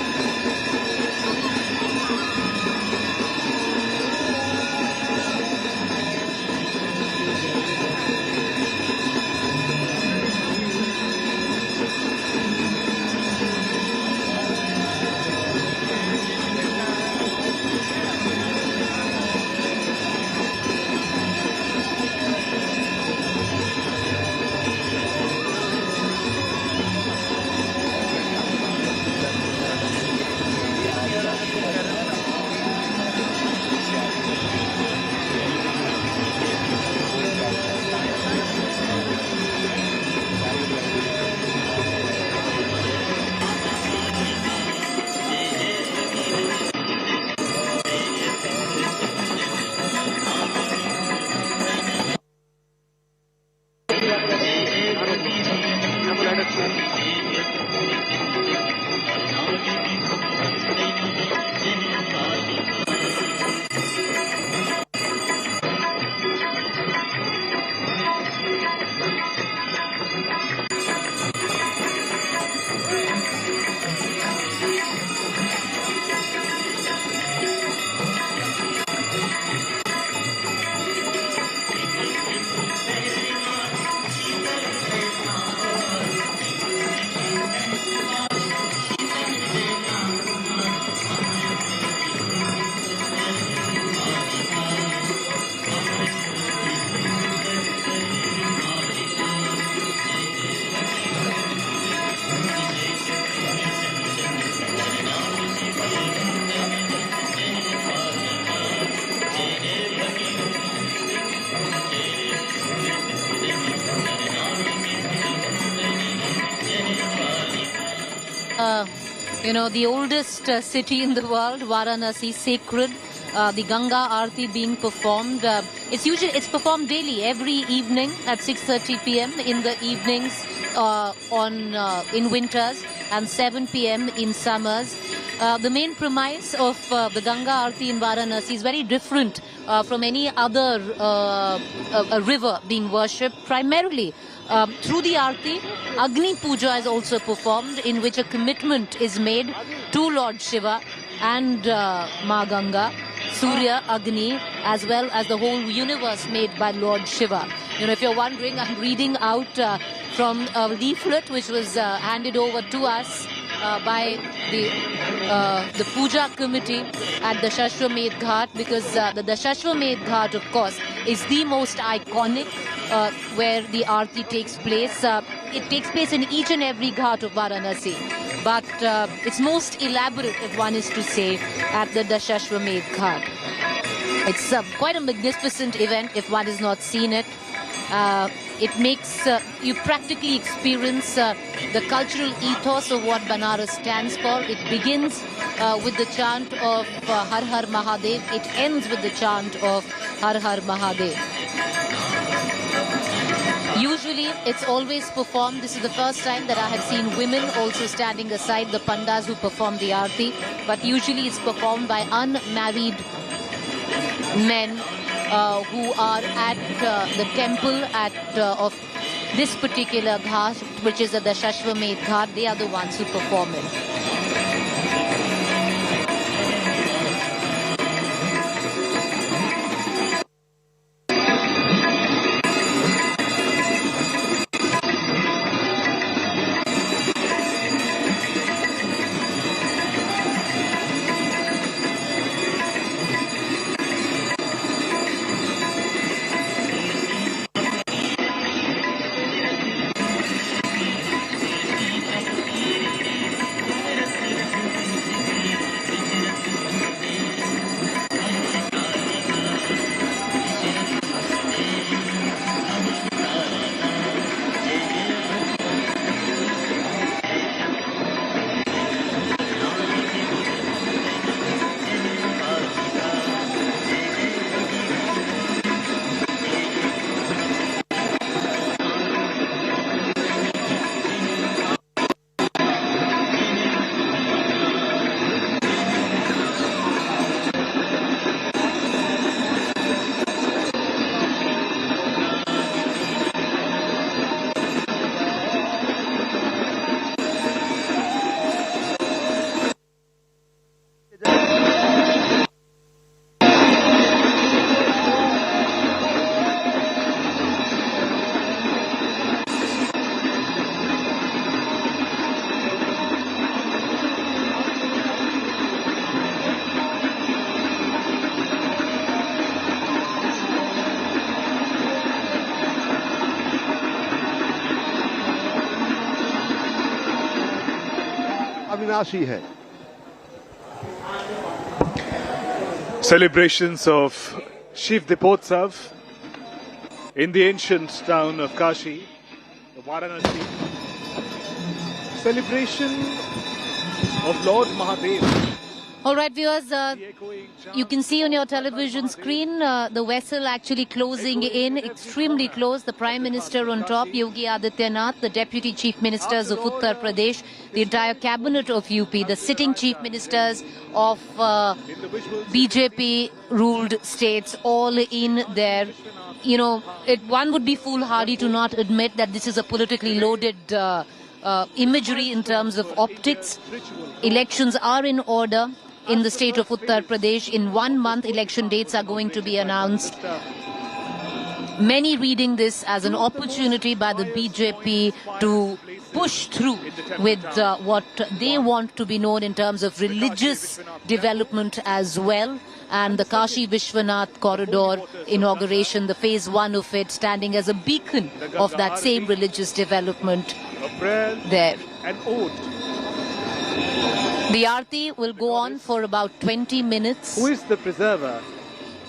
the oldest city in the world, Varanasi, sacred. The Ganga Aarti being performed. It's performed daily, every evening at 6:30 p.m. in the evenings in winters and 7 p.m. in summers. The main premise of the Ganga Aarti in Varanasi is very different from any other river being worshipped. Primarily, through the Aarti, Agni Puja is also performed, in which a commitment is made to Lord Shiva and Ma Ganga, Surya, Agni, as well as the whole universe made by Lord Shiva. If you're wondering, I'm reading out from a leaflet which was handed over to us by the Puja committee at the Dashashwamedh Ghat, because the Dashashwamedh Ghat, of course, is the most iconic where the Aarti takes place. It takes place in each and every Ghat of Varanasi, but it's most elaborate, if one is to say, at the Dashashwamedh Ghat. It's quite a magnificent event if one has not seen it. It makes you practically experience the cultural ethos of what Banaras stands for. It begins with the chant of Har Har Mahadev. It ends with the chant of Har Har Mahadev. Usually, it's always performed. This is the first time that I have seen women also standing aside the pandas who perform the Aarti. But usually, it's performed by unmarried men who are at the temple of this particular ghat, which is the Dashashwamedh Ghat. They are the ones who perform it. अविनाशी है। Celebrations of Shiv Dipotsav in the ancient town of Kashi, Varanasi. Celebration of Lord Mahadev. All right, viewers, you can see on your television screen the vessel actually closing in, extremely close. The Prime Minister on top, Yogi Adityanath, the Deputy Chief Ministers of Uttar Pradesh, the entire cabinet of UP, the sitting Chief Ministers of BJP-ruled states, all in there. You know, one would be foolhardy to not admit that this is a politically loaded imagery in terms of optics. Elections are in order in the state of Uttar Pradesh. In 1 month, election dates are going to be announced. Many reading this as an opportunity by the BJP to push through with what they want to be known in terms of religious development as well. And the Kashi Vishwanath corridor inauguration, the phase 1 of it, standing as a beacon of that same religious development there. The Aarti will go on for about 20 minutes. Who is the preserver?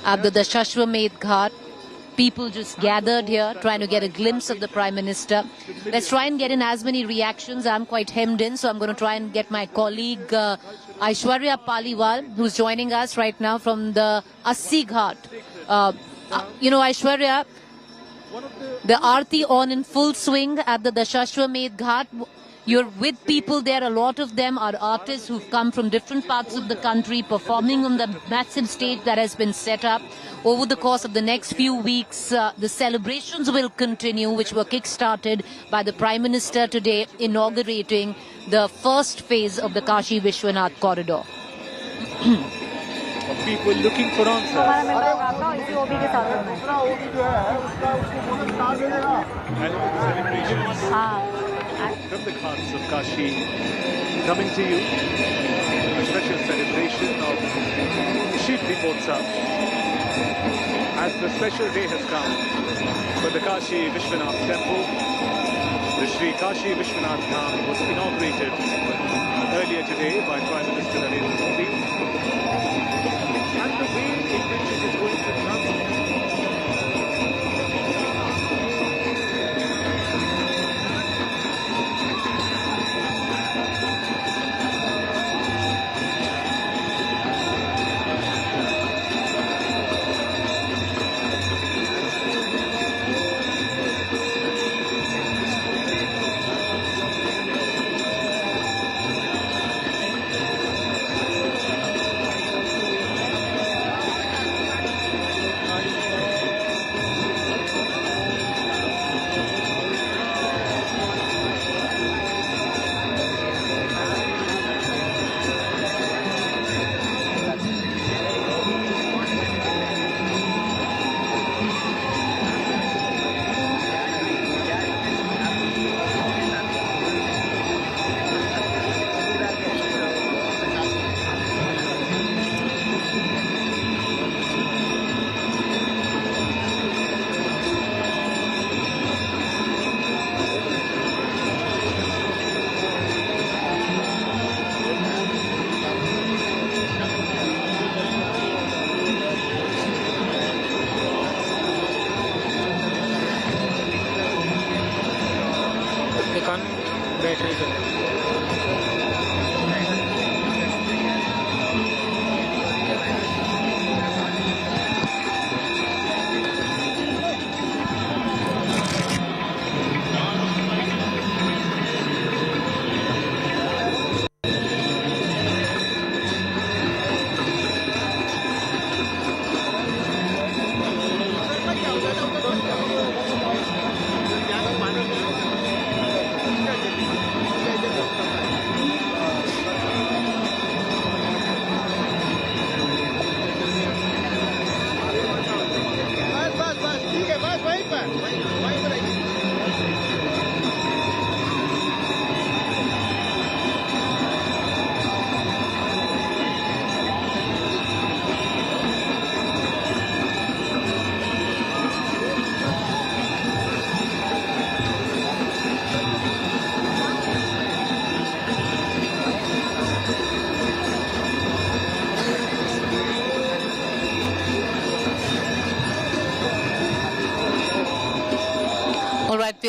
At the Dashashwamedh Ghat. People just gathered here trying to get a glimpse of the Prime Minister. Let's try and get in as many reactions. I'm quite hemmed in, so I'm going to try and get my colleague Aishwarya Paliwal, who's joining us right now from the Assi Ghat. You know, Aishwarya, the Aarti on in full swing at the Dashashwamedh Ghat. You're with people there. A lot of them are artists who've come from different parts of the country, performing on the massive stage that has been set up. Over the course of the next few weeks, the celebrations will continue, which were kick-started by the Prime Minister today, inaugurating the first phase of the Kashi Vishwanath corridor. People looking for answers. And celebrations from the Ghats of Kashi coming to you. A special celebration of Shiv Dipotsav. As the special day has come for the Kashi Vishwanath temple, the Sri Kashi Vishwanath Dham was inaugurated earlier today by Prime Minister Narendra Modi. And the way in which it is going to transform.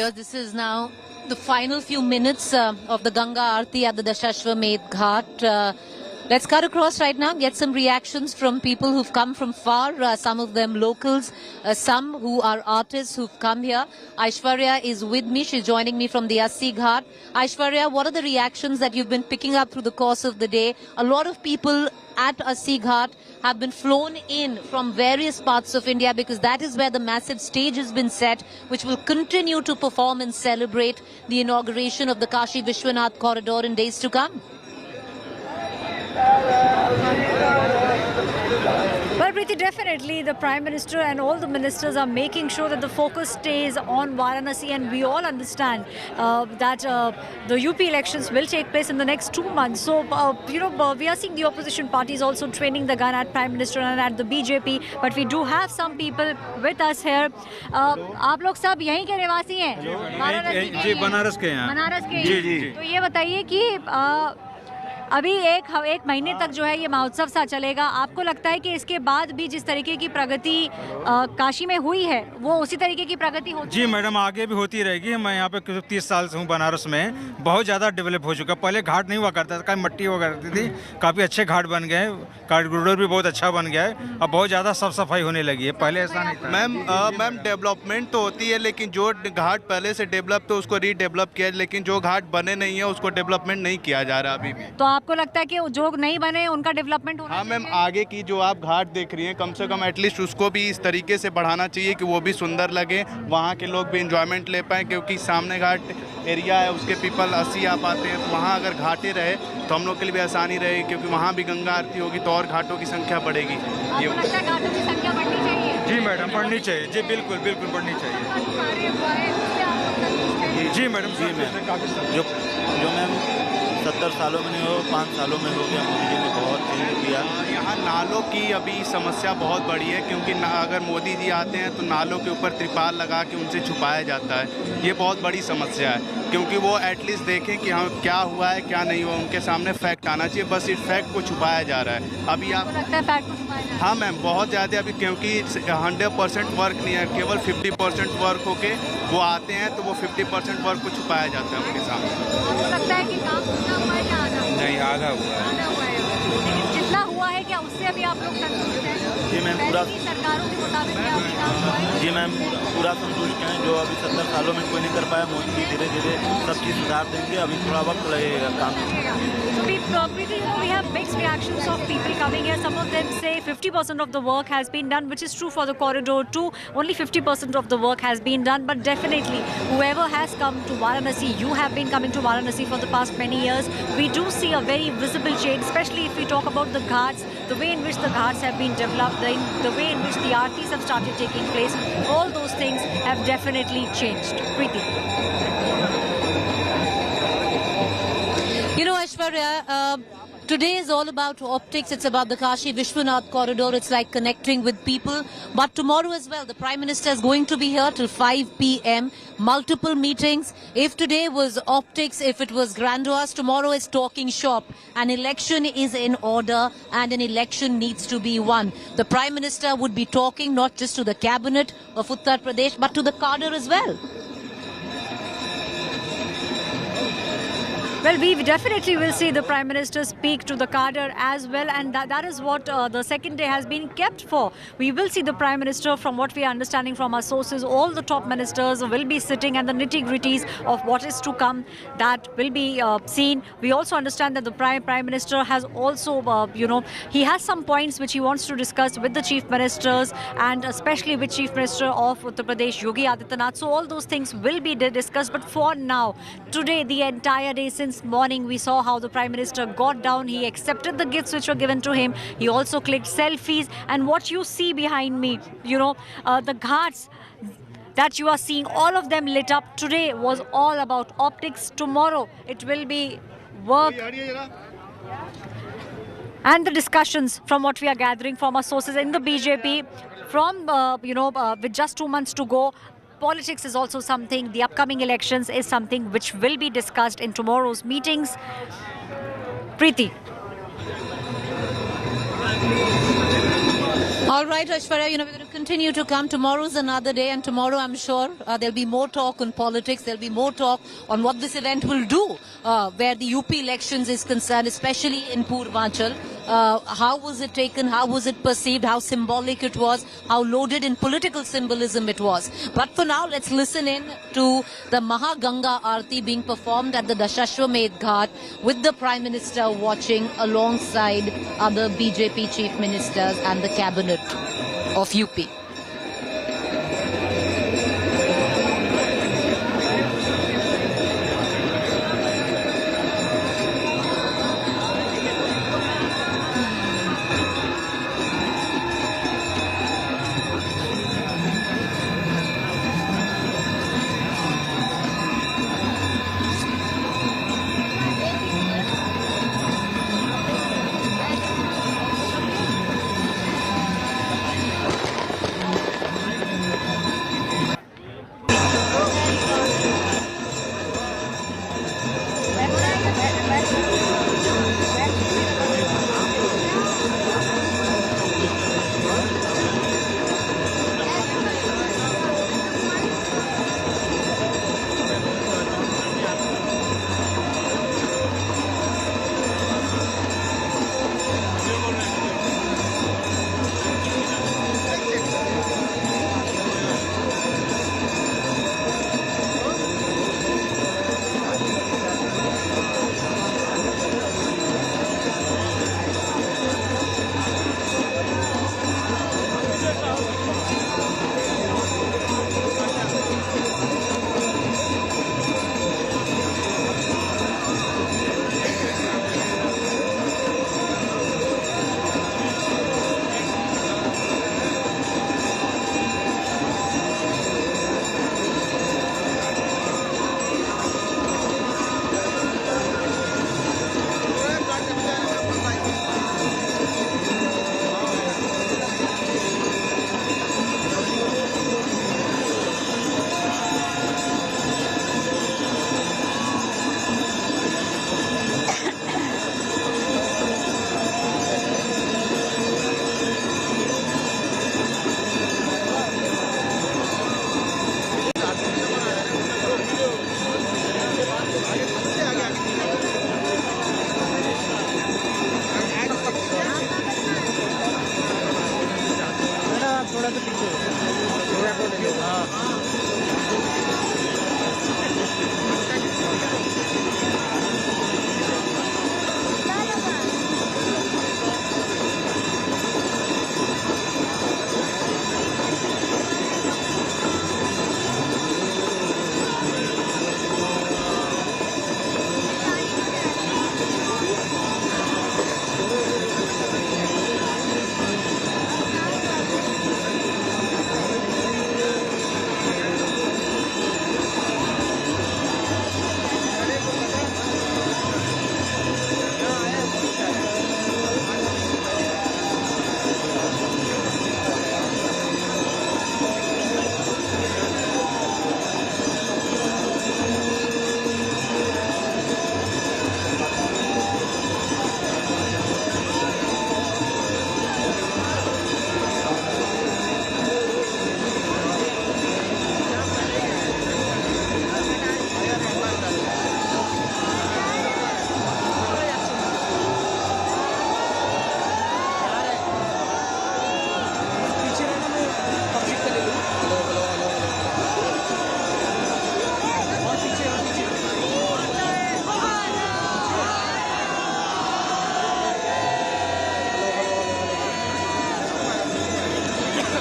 viewers, this is now the final few minutes of the Ganga Aarti at the Dashashwamedh Ghat. Let's cut across right now, get some reactions from people who've come from far, some of them locals, some who are artists who've come here. Aishwarya is with me. She's joining me from the Assi Ghat. Aishwarya, what are the reactions that you've been picking up through the course of the day? A lot of people at Assi Ghat have been flown in from various parts of India because that is where the massive stage has been set, which will continue to perform and celebrate the inauguration of the Kashi Vishwanath corridor in days to come. Well, Preeti, definitely the Prime Minister and all the ministers are making sure that the focus stays on Varanasi, and we all understand that the UP elections will take place in the next 2 months. So, we are seeing the opposition parties also training the gun at Prime Minister and at the BJP, but we do have some people with us here. आप लोग सब यहीं के निवासी हैं? जी, बनारस के हैं। बनारस के जी, जी। तो ये बताइए कि अभी एक महीने तक जो है ये महोत्सव सा चलेगा। आपको लगता है कि इसके बाद भी जिस तरीके की प्रगति काशी में हुई है वो उसी तरीके की प्रगति होती जी मैडम, आगे भी होती रहेगी। मैं यहाँ पे 30 साल से हूँ बनारस में, बहुत ज़्यादा डेवलप हो चुका। पहले घाट नहीं हुआ करता था, काफ़ी मट्टी हुआ करती थी, काफ़ी अच्छे घाट बन गए, कॉरिडोर भी बहुत अच्छा बन गया है, अब बहुत ज़्यादा साफ सफाई होने लगी है, पहले ऐसा नहीं था। मैम डेवलपमेंट तो होती है, लेकिन जो घाट पहले से डेवलप तो उसको रीडेवलप किया, लेकिन जो घाट बने नहीं है उसको डेवलपमेंट नहीं किया जा रहा अभी भी। तो आपको लगता है कि जो नहीं बने उनका डेवलपमेंट होना? हाँ मैम, आगे की जो आप घाट देख रही हैं कम से कम एटलीस्ट उसको भी इस तरीके से बढ़ाना चाहिए कि वो भी सुंदर लगे, वहाँ के लोग भी इंजॉयमेंट ले पाएँ, क्योंकि सामने घाट एरिया है, उसके पीपल 80 आ पाते हैं, तो वहाँ अगर घाटे रहे तो हम लोग के लिए भी आसानी रहेगी, क्योंकि वहाँ भी गंगा आरती होगी तो और घाटों की संख्या बढ़ेगी। ये घाटों की संख्या बढ़नी चाहिए? जी मैडम, बढ़नी चाहिए जी, बिल्कुल बिल्कुल बढ़नी चाहिए जी मैडम। जी मैम, जो मैम 70 सालों में नहीं हो, 5 सालों में हो गया, मोदी जी ने बहुत चेंज किया। यहाँ नालों की अभी समस्या बहुत बड़ी है, क्योंकि अगर मोदी जी आते हैं तो नालों के ऊपर त्रिपाल लगा के उनसे छुपाया जाता है। ये बहुत बड़ी समस्या है, क्योंकि वो एटलीस्ट देखें कि हाँ क्या हुआ है क्या नहीं हुआ, उनके सामने फैक्ट आना चाहिए, बस इस फैक्ट को छुपाया जा रहा है। अभी आप लगता है फैक्ट को छुपाया जा रहा है? हाँ मैम, बहुत ज़्यादा अभी, क्योंकि 100% वर्क नहीं है, केवल 50% वर्क होके वो आते हैं, तो वो 50% वर्क को छुपाया जाता है उनके सामने। आपको लगता है कि काम पूरा हुआ है या आधा? नहीं, आधा हुआ है। जितना हुआ है क्या उससे अभी आप लोग संतुष्ट हैं? जी मैम, पूरा सरकारों के मुताबिक क्या अभी काम हुआ है? जी मैम, पूरा संतुष्ट हैं। जो अभी 70 सालों में कोई नहीं कर पाया, मोदी जी धीरे धीरे सब चीज़ सुधार देंगे, अभी थोड़ा वक्त लगेगा काम। We have mixed reactions of people coming here. Some of them say 50% of the work has been done, which is true for the corridor too. Only 50% of the work has been done, but definitely whoever has come to Varanasi, you have been coming to Varanasi for the past many years. We do see a very visible change, especially if we talk about the ghats, the way in which the ghats have been developed, the way in which the aartis have started taking place. All those things have definitely changed. Preeti. You know, Aishwarya, today is all about optics. It's about the Kashi Vishwanath corridor. It's like connecting with people. But tomorrow as well, the Prime Minister is going to be here till 5 p.m. Multiple meetings. If today was optics, if it was grandiose, tomorrow is talking shop. An election is in order and an election needs to be won. The Prime Minister would be talking not just to the cabinet of Uttar Pradesh, but to the cadre as well. Well, we definitely will see the Prime Minister speak to the cadre as well, and that is what the second day has been kept for. We will see the Prime Minister, from what we are understanding from our sources. All the top ministers will be sitting, and the nitty-gritties of what is to come, that will be seen. We also understand that the Prime Minister has also, he has some points which he wants to discuss with the Chief Ministers, and especially with Chief Minister of Uttar Pradesh, Yogi Adityanath. So all those things will be discussed. But for now, today, the entire day since morning, we saw how the Prime Minister got down. He accepted the gifts which were given to him. He also clicked selfies. And what you see behind me, the ghats that you are seeing, all of them lit up today, was all about optics. Tomorrow, it will be work. And the discussions, from what we are gathering from our sources in the BJP, from, with just 2 months to go, politics is also something, the upcoming elections is something which will be discussed in tomorrow's meetings. Preeti. All right, Aishwarya, we're going to continue to come. Tomorrow's another day, and tomorrow I'm sure there'll be more talk on politics. There'll be more talk on what this event will do where the UP elections is concerned, especially in Purvanchal. How was it taken? How was it perceived? How symbolic it was? How loaded in political symbolism it was? But for now, let's listen in to the Mahaganga Aarti being performed at the Dashashwamedh Ghat with the Prime Minister watching alongside other BJP chief ministers and the cabinet of UP.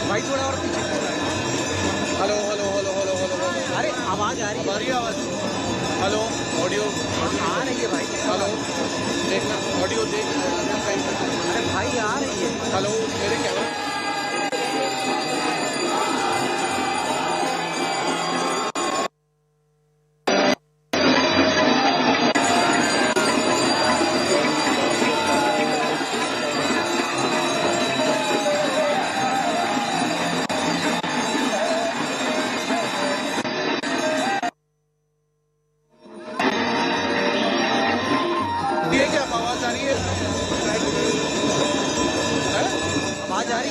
भाई थोड़ा और पीछे। Hello hello hello hello hello hello. अरे आवाज आ रही है आवाज। Hello audio आ रही है भाई। हेलो देखना ऑडियो देख। अरे भाई आ रही है। हेलो मेरे कैमरा। आवाज आ रही है? आवाज आ रही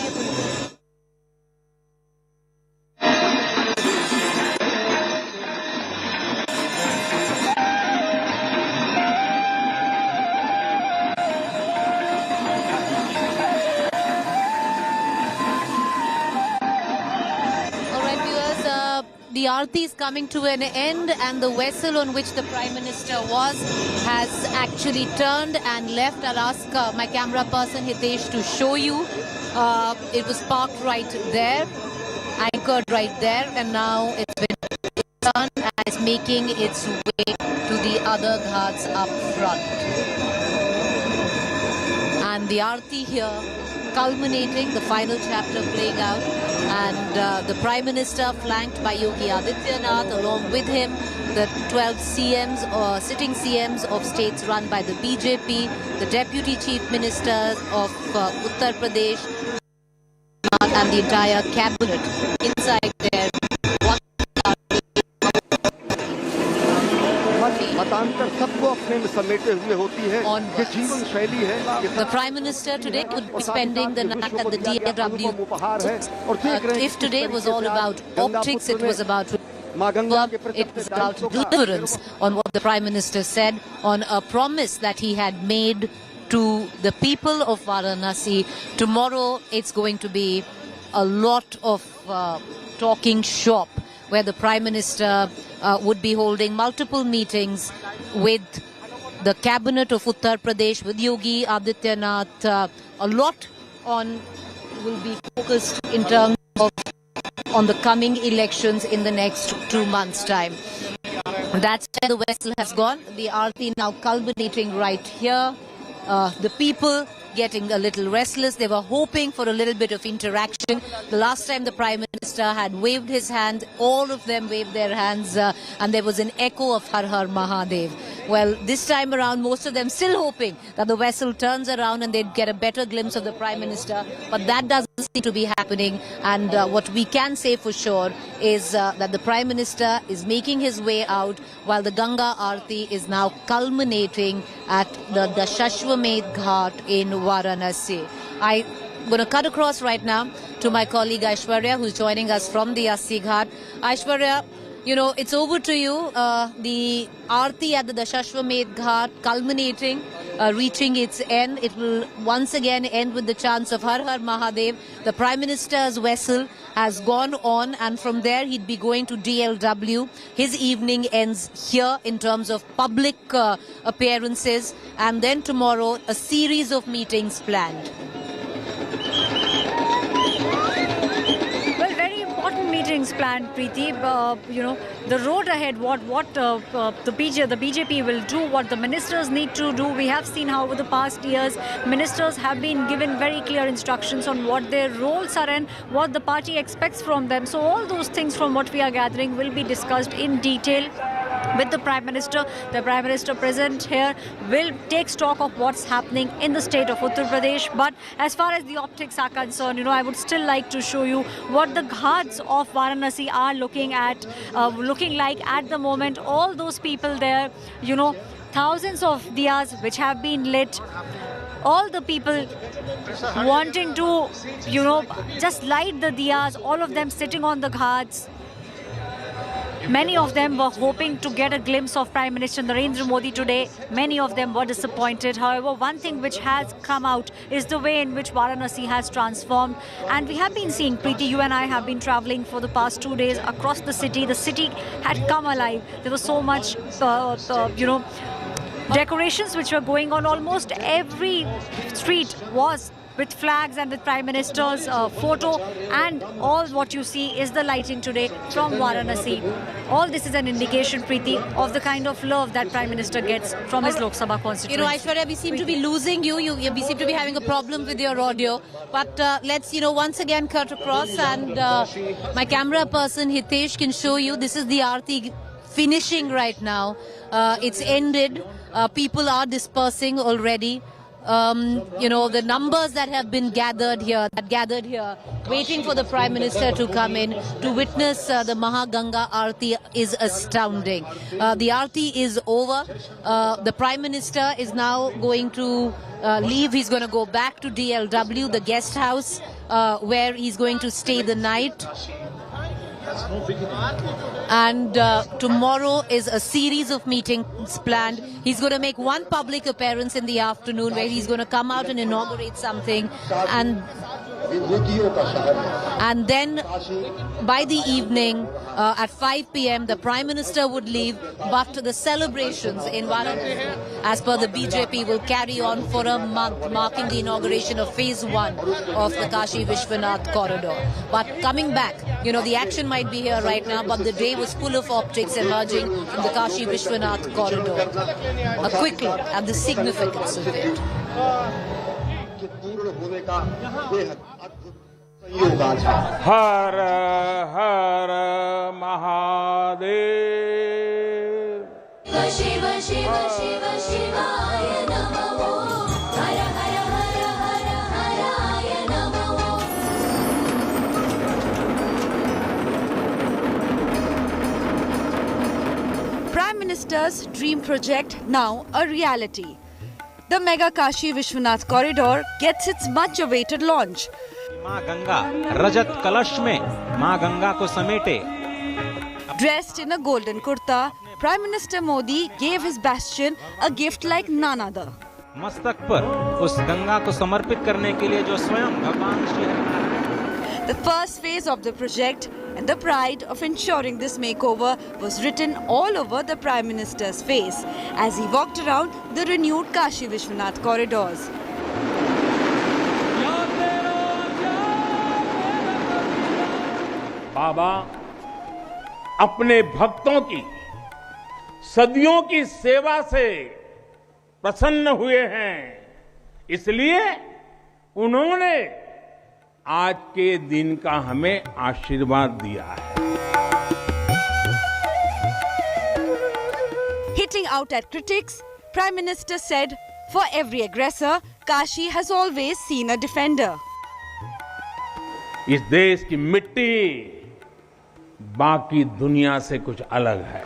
Aarti is coming to an end, and the vessel on which the Prime Minister was has actually turned and left. I'll ask my camera person Hitesh to show you. It was parked right there, anchored right there, and now it's been turned and is making its way to the other ghats up front. And the Aarti here culminating, the final chapter playing out, and the Prime Minister flanked by Yogi Adityanath, along with him the 12 CMs or sitting CMs of states run by the BJP, the Deputy Chief Ministers of Uttar Pradesh, and the entire cabinet inside there. मतांतर सबको अपने में समेटे हुए होती है, ये जीवन शैली है। The Prime Minister today would be spending the night at the DLW. If today was all about optics, it was about deliverance on what the Prime Minister said, on a promise that he had made to the people of Varanasi. Tomorrow it's going to be a lot of talking shop, where the Prime Minister would be holding multiple meetings with the cabinet of Uttar Pradesh, with Yogi Adityanath. A lot will be focused in terms of on the coming elections in the next 2 months' time. That's where the vessel has gone. The Aarti now culminating right here. The people getting a little restless. They were hoping for a little bit of interaction. The last time the Prime Minister had waved his hand, all of them waved their hands, and there was an echo of Har Har Mahadev. Well, this time around, most of them still hoping that the vessel turns around and they'd get a better glimpse of the Prime Minister. But that doesn't seem to be happening. And what we can say for sure is that the Prime Minister is making his way out, while the Ganga Aarti is now culminating at the Dashashwamedh Ghat in Varanasi. I'm going to cut across right now to my colleague Aishwarya, who's joining us from the Assi Ghat. Aishwarya, you know, it's over to you. The Aarti at the Dashashwamedh Ghat culminating, reaching its end. It will once again end with the chants of Har Har Mahadev. The Prime Minister's vessel has gone on, and from there he'd be going to DLW. His evening ends here in terms of public appearances, and then tomorrow a series of meetings planned. Meetings planned, Preeti. You know, the road ahead, what the BJP will do, what the ministers need to do. We have seen how over the past years, ministers have been given very clear instructions on what their roles are and what the party expects from them. So all those things, from what we are gathering, will be discussed in detail with the Prime Minister. The Prime Minister present here will take stock of what's happening in the state of Uttar Pradesh. But as far as the optics are concerned, you know, I would still like to show you what the ghats of Varanasi are looking like at the moment. All those people there, you know, thousands of diyas which have been lit. All the people wanting to, you know, just light the diyas, all of them sitting on the ghats. Many of them were hoping to get a glimpse of Prime Minister Narendra Modi today. Many of them were disappointed. However, one thing which has come out is the way in which Varanasi has transformed. And we have been seeing, Preeti, you and I have been traveling for the past 2 days across the city. The city had come alive. There was so much, you know, decorations which were going on. Almost every street was with flags and with Prime Minister's photo, and all what you see is the lighting today from Varanasi. All this is an indication, Preeti, of the kind of love that Prime Minister gets from his Lok Sabha constituency. You know, Aishwarya, we seem to be losing you. We seem to be having a problem with your audio. But let's, you know, once again cut across, and my camera person Hitesh can show you. This is the Aarti finishing right now. It's ended. People are dispersing already. You know, the numbers that have been gathered here, waiting for the Prime Minister to come in to witness the Mahaganga Aarti is astounding. The Aarti is over. The Prime Minister is now going to leave. He's going to go back to DLW, the guest house, where he's going to stay the night. And tomorrow is a series of meetings planned. He's going to make one public appearance in the afternoon, where he's going to come out and inaugurate something. And And then by the evening at 5 p.m. the Prime Minister would leave, but the celebrations in Varanasi, as per the BJP, will carry on for a month, marking the inauguration of phase 1 of the Kashi Vishwanath corridor. But coming back, the action might be here right now, but the day was full of optics emerging from the Kashi Vishwanath corridor. A quick look at the significance of it. हर हर महादेव शिव शिव शिव शिवाय नमो हर हर हर हर हराय नमो Prime Minister's dream project now a reality. The mega Kashi Vishwanath corridor gets its much awaited launch. मां गंगा रजत कलश में मां गंगा को समेटे. Dressed in a golden kurta, Prime Minister Modi gave his bastion a gift like none other. मस्तक पर उस गंगा को समर्पित करने के लिए जो स्वयं भगवान Shri Hari. The first phase of the project and the pride of ensuring this makeover was written all over the Prime Minister's face as he walked around the renewed Kashi Vishwanath corridors. बाबा अपने भक्तों की सदियों की सेवा से प्रसन्न हुए हैं, इसलिए उन्होंने आज के दिन का हमें आशीर्वाद दिया है. Hitting out at critics, Prime Minister said, "For every aggressor, Kashi has always seen a defender." इस देश की मिट्टी बाकी दुनिया से कुछ अलग है.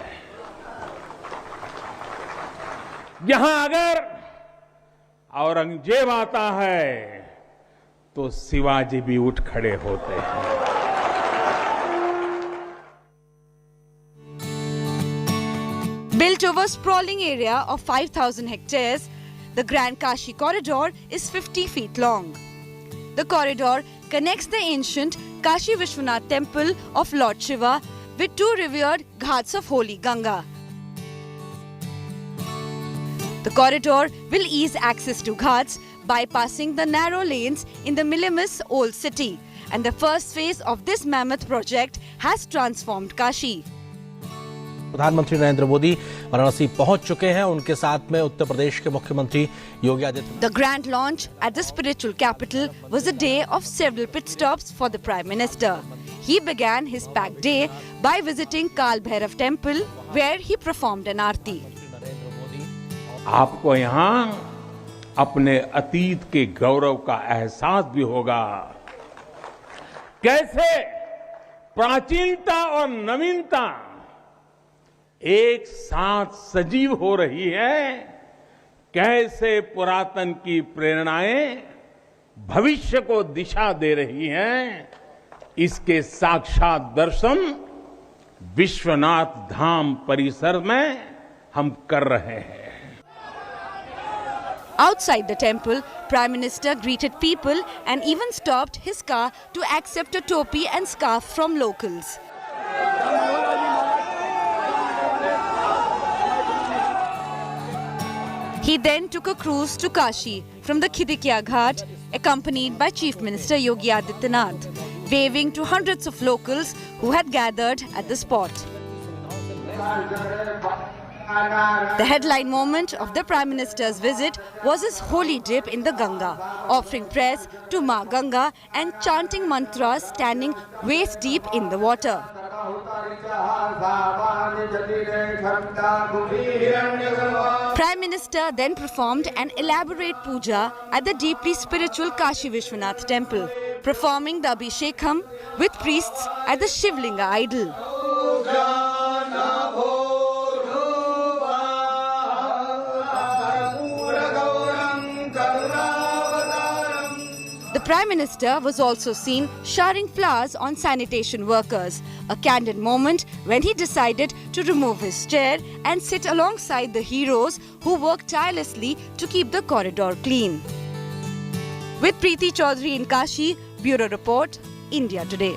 यहां अगर औरंगजेब आता है तो शिवाजी भी उठ खड़े होते हैं. Built over a sprawling area of 5,000 hectares, the Grand Kashi corridor is 50 feet long. The corridor connects the ancient Kashi Vishwanath temple of Lord Shiva with two revered ghats of holy Ganga. The corridor will ease access to ghats, bypassing the narrow lanes in the Millimus Old City, and the first phase of this mammoth project has transformed Kashi. प्रधानमंत्री नरेंद्र मोदी वाराणसी पहुंच चुके हैं. उनके साथ में उत्तर प्रदेश के मुख्यमंत्री Yogi Adityanath. The grand launch at the spiritual capital was a day of several pit stops for the Prime Minister. He began his packed day by visiting Kal Bhairav temple, where he performed an aarti. आपको यहाँ अपने अतीत के गौरव का एहसास भी होगा. कैसे प्राचीनता और नवीनता एक साथ सजीव हो रही है, कैसे पुरातन की प्रेरणाएं भविष्य को दिशा दे रही हैं, इसके साक्षात दर्शन विश्वनाथ धाम परिसर में हम कर रहे हैं. Outside the temple, Prime Minister greeted people and even stopped his car to accept a topi and scarf from locals. He then took a cruise to Kashi from the Khidkiya Ghat, accompanied by Chief Minister Yogi Adityanath, waving to hundreds of locals who had gathered at the spot. The headline moment of the Prime Minister's visit was his holy dip in the Ganga, offering prayers to Ma Ganga and chanting mantras standing waist deep in the water. Prime Minister then performed an elaborate puja at the deeply spiritual Kashi Vishwanath temple, performing the Abhishekam with priests at the Shivlinga idol. The Prime Minister was also seen showering flowers on sanitation workers, a candid moment when he decided to remove his chair and sit alongside the heroes who worked tirelessly to keep the corridor clean. With Preeti Chaudhary in Kashi, Bureau Report, India Today.